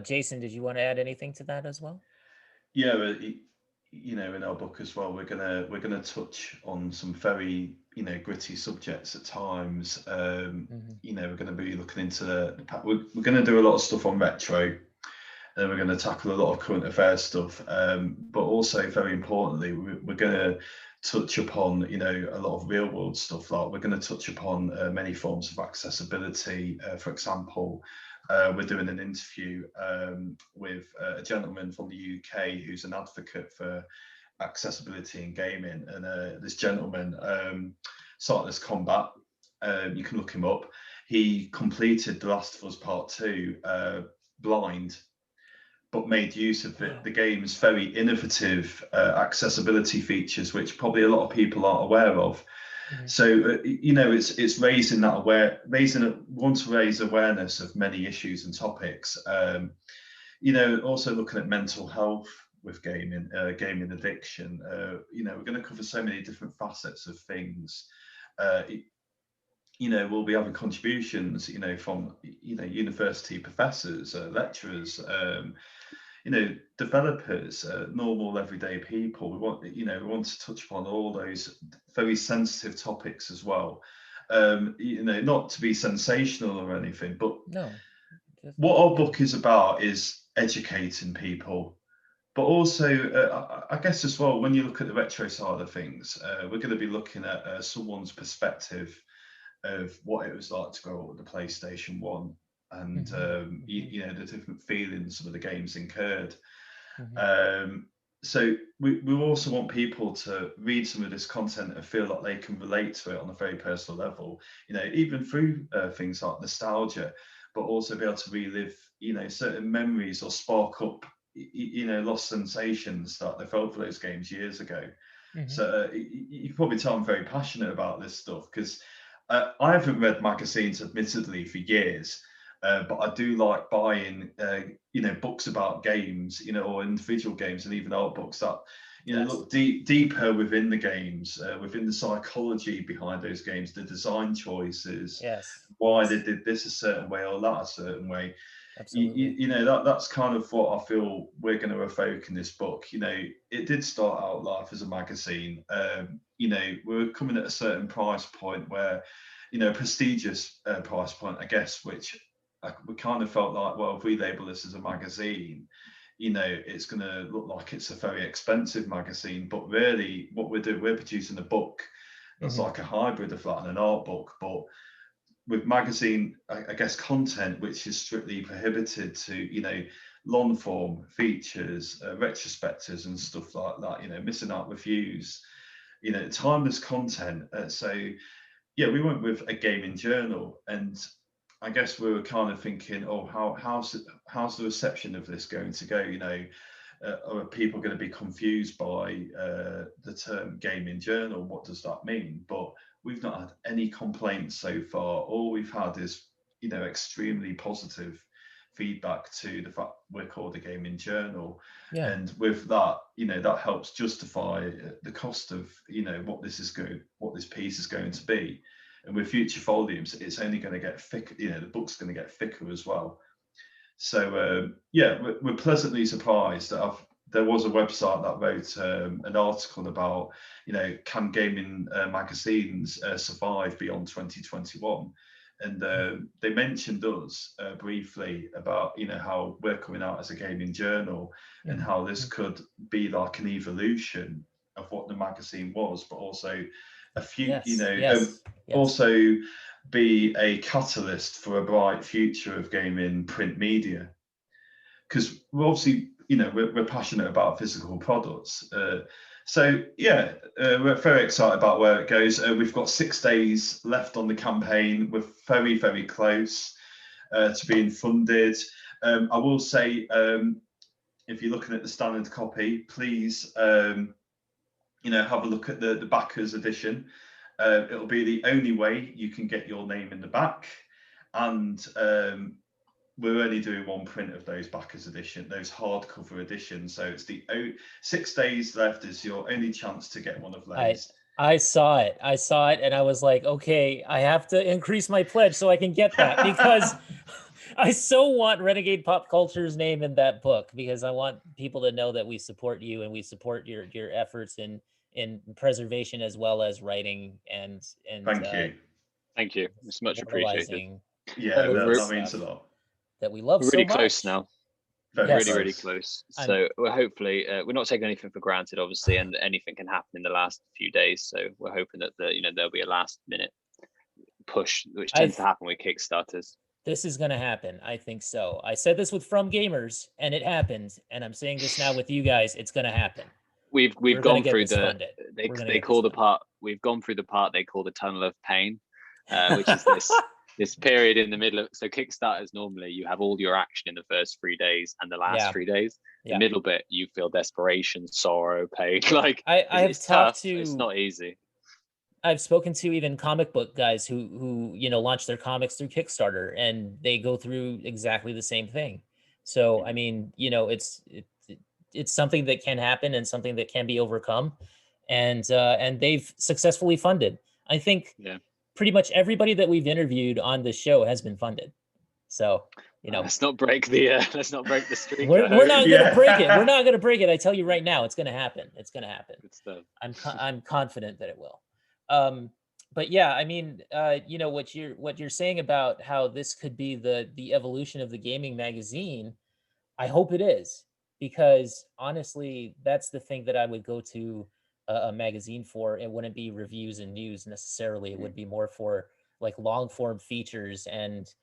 Jason, did you want to add anything to that as well? Yeah, in our book as well, we're gonna touch on some very gritty subjects at times. We're going to be looking into we're going to do a lot of stuff on retro, and we're going to tackle a lot of current affairs stuff. But also, very importantly, we're going to touch upon a lot of real world stuff. Like we're going to touch upon many forms of accessibility. For example, we're doing an interview with a gentleman from the UK who's an advocate for accessibility in gaming. And this gentleman, Sightless Combat, you can look him up. He completed The Last of Us Part 2 blind, but made use of the game's very innovative accessibility features, which probably a lot of people aren't aware of. So it's raising want to raise awareness of many issues and topics. Also looking at mental health with gaming addiction. We're going to cover so many different facets of things. We'll be having contributions, from university professors, lecturers, developers, normal everyday people. We want to touch upon all those very sensitive topics as well. Not to be sensational or anything, but no. What our book is about is educating people, but also, I guess as well, when you look at the retro side of things, we're going to be looking at someone's perspective of what it was like to grow up with the PlayStation 1 and the different feelings some of the games incurred. So we also want people to read some of this content and feel like they can relate to it on a very personal level, even through things like nostalgia, but also be able to relive certain memories or spark up lost sensations that they felt for those games years ago. So you can probably tell I'm very passionate about this stuff, because I haven't read magazines, admittedly, for years, but I do like buying, books about games, or individual games, and even art books that, look deeper within the games, within the psychology behind those games, the design choices, why they did this a certain way or that a certain way. Absolutely. That's kind of what I feel we're going to evoke in this book. It did start out life as a magazine. We're coming at a certain price point where, prestigious price point, I guess, which we kind of felt like, well, if we label this as a magazine, it's going to look like it's a very expensive magazine. But really, what we're doing, we're producing a book that's like a hybrid of that and an art book, but with magazine, I guess, content which is strictly prohibited to, long form features, retrospectives and stuff like that, missing out reviews, timeless content. So we went with a gaming journal, and I guess we were kind of thinking, how's the reception of this going to go? Are people going to be confused by the term gaming journal? What does that mean? But we've not had any complaints so far. All we've had is, extremely positive feedback to the fact we're called a gaming journal. And with that, that helps justify the cost of, what this piece is going to be. And with future volumes, it's only going to get thicker. The book's going to get thicker as well. So we're pleasantly surprised that there was a website that wrote an article about, can gaming magazines survive beyond 2021? And they mentioned us briefly about, how we're coming out as a gaming journal and how this could be like an evolution of what the magazine was, but also a few, also be a catalyst for a bright future of gaming print media. Because we're obviously, we're passionate about physical products. We're very excited about where it goes. We've got 6 days left on the campaign. We're very, very close to being funded. I will say, if you're looking at the standard copy, please, have a look at the backers edition. It'll be the only way you can get your name in the back. And we're only doing one print of those backers edition, those hardcover editions. So it's the 6 days left is your only chance to get one of those. I saw it, and I was like, okay, I have to increase my pledge so I can get that, because I so want Renegade Pop Culture's name in that book, because I want people to know that we support you and we support your efforts in preservation as well as writing and Thank you. It's much appreciated. Yeah, that means a lot. That we love we're really so close much. now. Very really close. So we're hopefully we're not taking anything for granted, obviously, and anything can happen in the last few days. So we're hoping that there'll be a last minute push, which tends to happen with Kickstarters. This is going to happen. I think so. I said this with From Gamers, and it happened. And I'm saying this now with you guys. It's going to happen. we've we're going to gone get through this funded. they call the part, we've gone through the part they call the tunnel of pain, which is this period in the middle of, so Kickstarters, normally you have all your action in the first 3 days and the last 3 days. The middle bit, you feel desperation, sorrow, pain. Like it's tough. It's not easy. I've spoken to even comic book guys who launch their comics through Kickstarter, and they go through exactly the same thing. So I mean, it's something that can happen and something that can be overcome, and they've successfully funded. I think pretty much everybody that we've interviewed on the show has been funded. So let's not break the streak. We're not gonna break it. We're not gonna break it. I tell you right now, it's gonna happen. It's gonna happen. Good stuff. I'm confident that it will. But yeah, I mean, what you're saying about how this could be the evolution of the gaming magazine, I hope it is, because honestly, that's the thing that I would go to a magazine for. It wouldn't be reviews and news necessarily. It would be more for like long form features and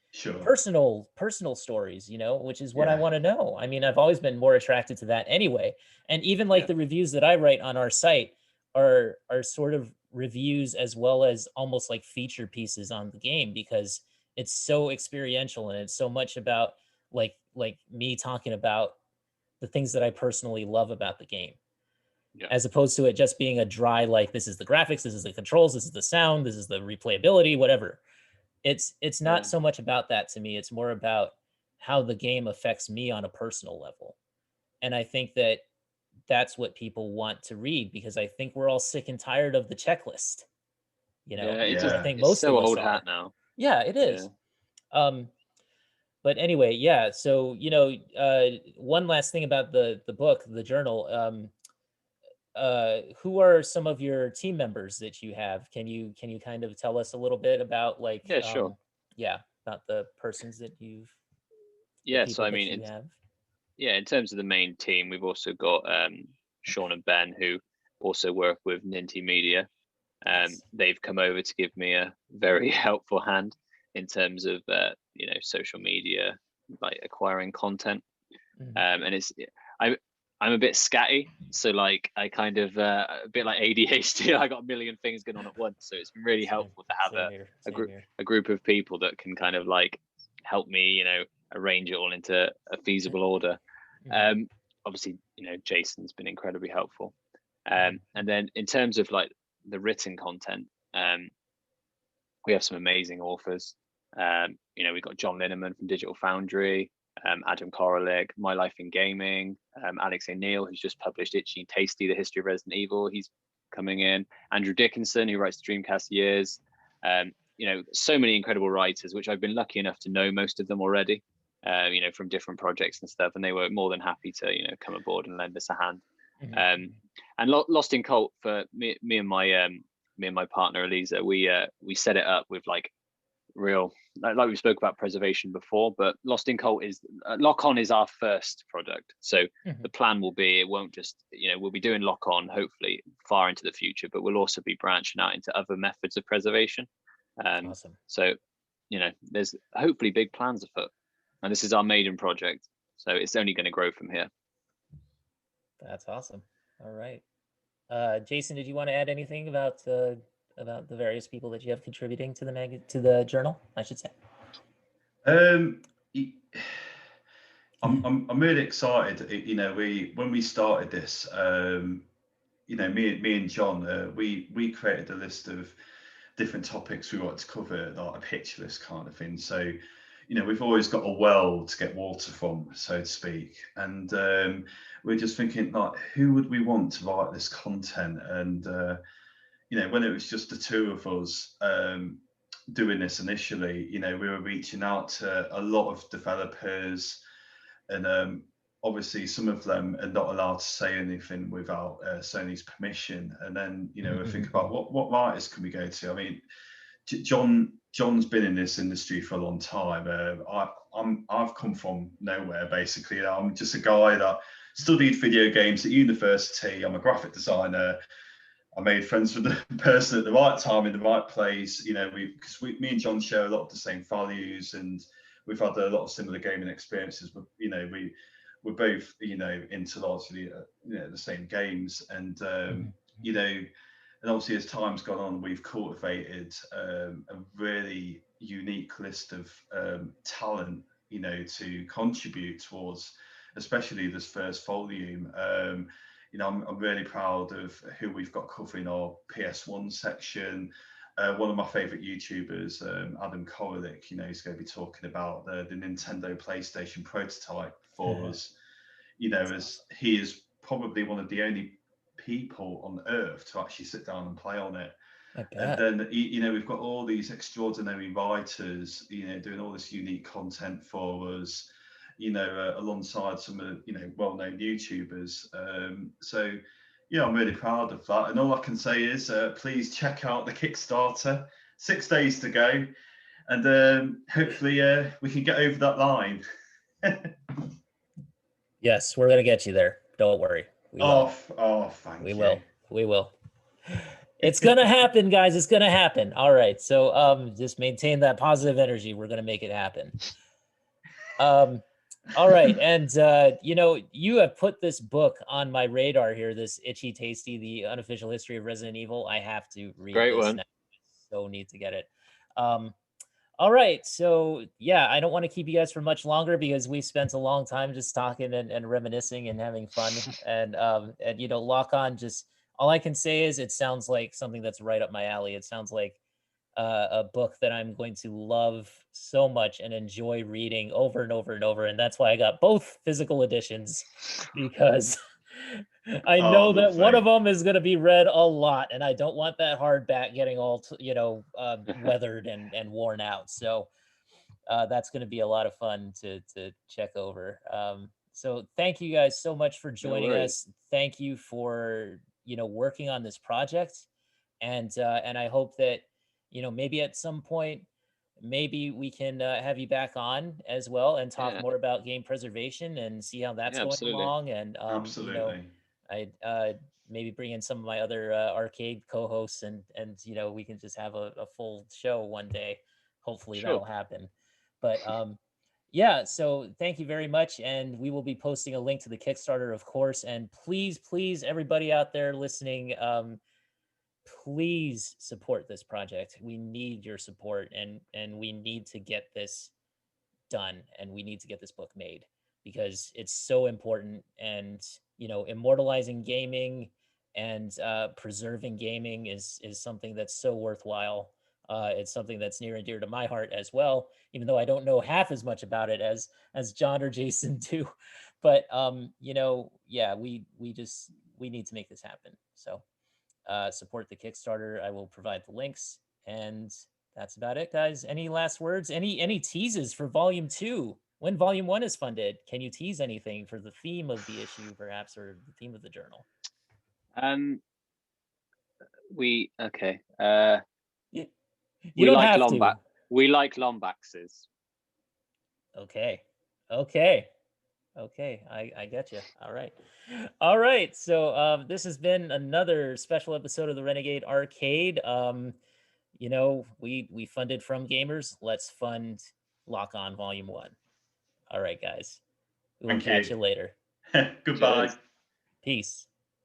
personal stories, which is what I want to know. I mean, I've always been more attracted to that anyway. And even like the reviews that I write on our site are sort of reviews as well as almost like feature pieces on the game, because it's so experiential and it's so much about like me talking about the things that I personally love about the game, as opposed to it just being a dry, like, this is the graphics, this is the controls, this is the sound, this is the replayability, whatever. It's not so much about that to me. It's more about how the game affects me on a personal level. And I think that that's what people want to read, because I think we're all sick and tired of the checklist. I think most so of us old are. hat now. Yeah, it is. But anyway, yeah. So one last thing about the book, the journal. Who are some of your team members that you have? Can you kind of tell us a little bit about like sure. About the persons that you've so I mean, in terms of the main team, we've also got Sean and Ben, who also work with Ninty Media. They've come over to give me a very helpful hand in terms of social media, like acquiring content. And I'm a bit scatty, so like I kind of a bit like ADHD. I got a million things going on at once, so it's been really helpful to have a group of people that can kind of like help me, arrange it all into a feasible order. Obviously, Jason's been incredibly helpful. And then in terms of like the written content, we have some amazing authors. We've got John Lineman from Digital Foundry, Adam Korolik, My Life in Gaming, Alex O'Neill, who's just published Itchy and Tasty, The History of Resident Evil. He's coming in. Andrew Dickinson, who writes Dreamcast Years. So many incredible writers, which I've been lucky enough to know most of them already, from different projects and stuff. And they were more than happy to, come aboard and lend us a hand. And Lost in Cult, for me and my partner Eliza, we set it up with like real, like we spoke about preservation before, but Lost in Cult is Lock On is our first product. So the plan will be, it won't just, we'll be doing Lock On hopefully far into the future, but we'll also be branching out into other methods of preservation. Awesome. So there's hopefully big plans afoot, and this is our maiden project, so it's only going to grow from here. That's awesome. All right. Jason, did you want to add anything about the various people that you have contributing to the journal, I should say? I'm really excited. When we started this, me and John, we created a list of different topics we wanted to cover, like a pitch list kind of thing. So, we've always got a well to get water from, so to speak. And we're just thinking, like, who would we want to write this content? And when it was just the two of us doing this initially, we were reaching out to a lot of developers, and obviously some of them are not allowed to say anything without Sony's permission. And then, we think about what writers can we go to? I mean, John's been in this industry for a long time. I've come from nowhere, basically. I'm just a guy that studied video games at university. I'm a graphic designer. I made friends with the person at the right time in the right place. Because me and John share a lot of the same values, and we've had a lot of similar gaming experiences. But we're we're both, into largely, the same games. And, and obviously as time's gone on, we've cultivated a really unique list of talent, to contribute towards, especially this first volume. I'm really proud of who we've got covering our PS1 section. One of my favorite YouTubers, Adam Korolik, he's going to be talking about the Nintendo PlayStation prototype for us, as he is probably one of the only people on earth to actually sit down and play on it. And then, we've got all these extraordinary writers, doing all this unique content for us, alongside some of, well-known YouTubers. So, I'm really proud of that. And all I can say is, please check out the Kickstarter. 6 days to go. And hopefully we can get over that line. Yes, we're going to get you there. Don't worry. We will. Thank you. We will. It's going to happen, guys. It's going to happen. All right. So just maintain that positive energy. We're going to make it happen. All right. And, you have put this book on my radar here, this Itchy Tasty, the unofficial history of Resident Evil. I have to read Great this one. now. I so need to get it. All right. So, yeah, I don't want to keep you guys for much longer because we spent a long time just talking and reminiscing and having fun. and Lock On, just all I can say is it sounds like something that's right up my alley. It sounds like a book that I'm going to love so much and enjoy reading over and over and over. And that's why I got both physical editions, because I know that one of them is going to be read a lot, and I don't want that hardback getting all, weathered and worn out. So that's going to be a lot of fun to check over. So thank you guys so much for joining us. Thank you for, working on this project. And I hope that, maybe at some point, maybe we can have you back on as well and talk more about game preservation and see how that's going along. And, I maybe bring in some of my other arcade co-hosts and we can just have a full show one day. Hopefully that'll happen. But yeah, so thank you very much. And we will be posting a link to the Kickstarter, of course. And please, everybody out there listening, please support this project. We need your support, and we need to get this done, and we need to get this book made because it's so important. And immortalizing gaming and preserving gaming is something that's so worthwhile. It's something that's near and dear to my heart as well, even though I don't know half as much about it as John or Jason do. But yeah, we need to make this happen. So support the Kickstarter. I will provide the links, and that's about it, guys. Any last words? Any teases for Volume 2? When Volume 1 is funded, can you tease anything for the theme of the issue, perhaps, or the theme of the journal? We don't have to. We like Lombaxes. Okay. I get you. All right. So this has been another special episode of the Renegade Arcade. We funded from gamers. Let's fund Lock On Volume 1. All right, guys. We'll catch you later. Goodbye. Peace.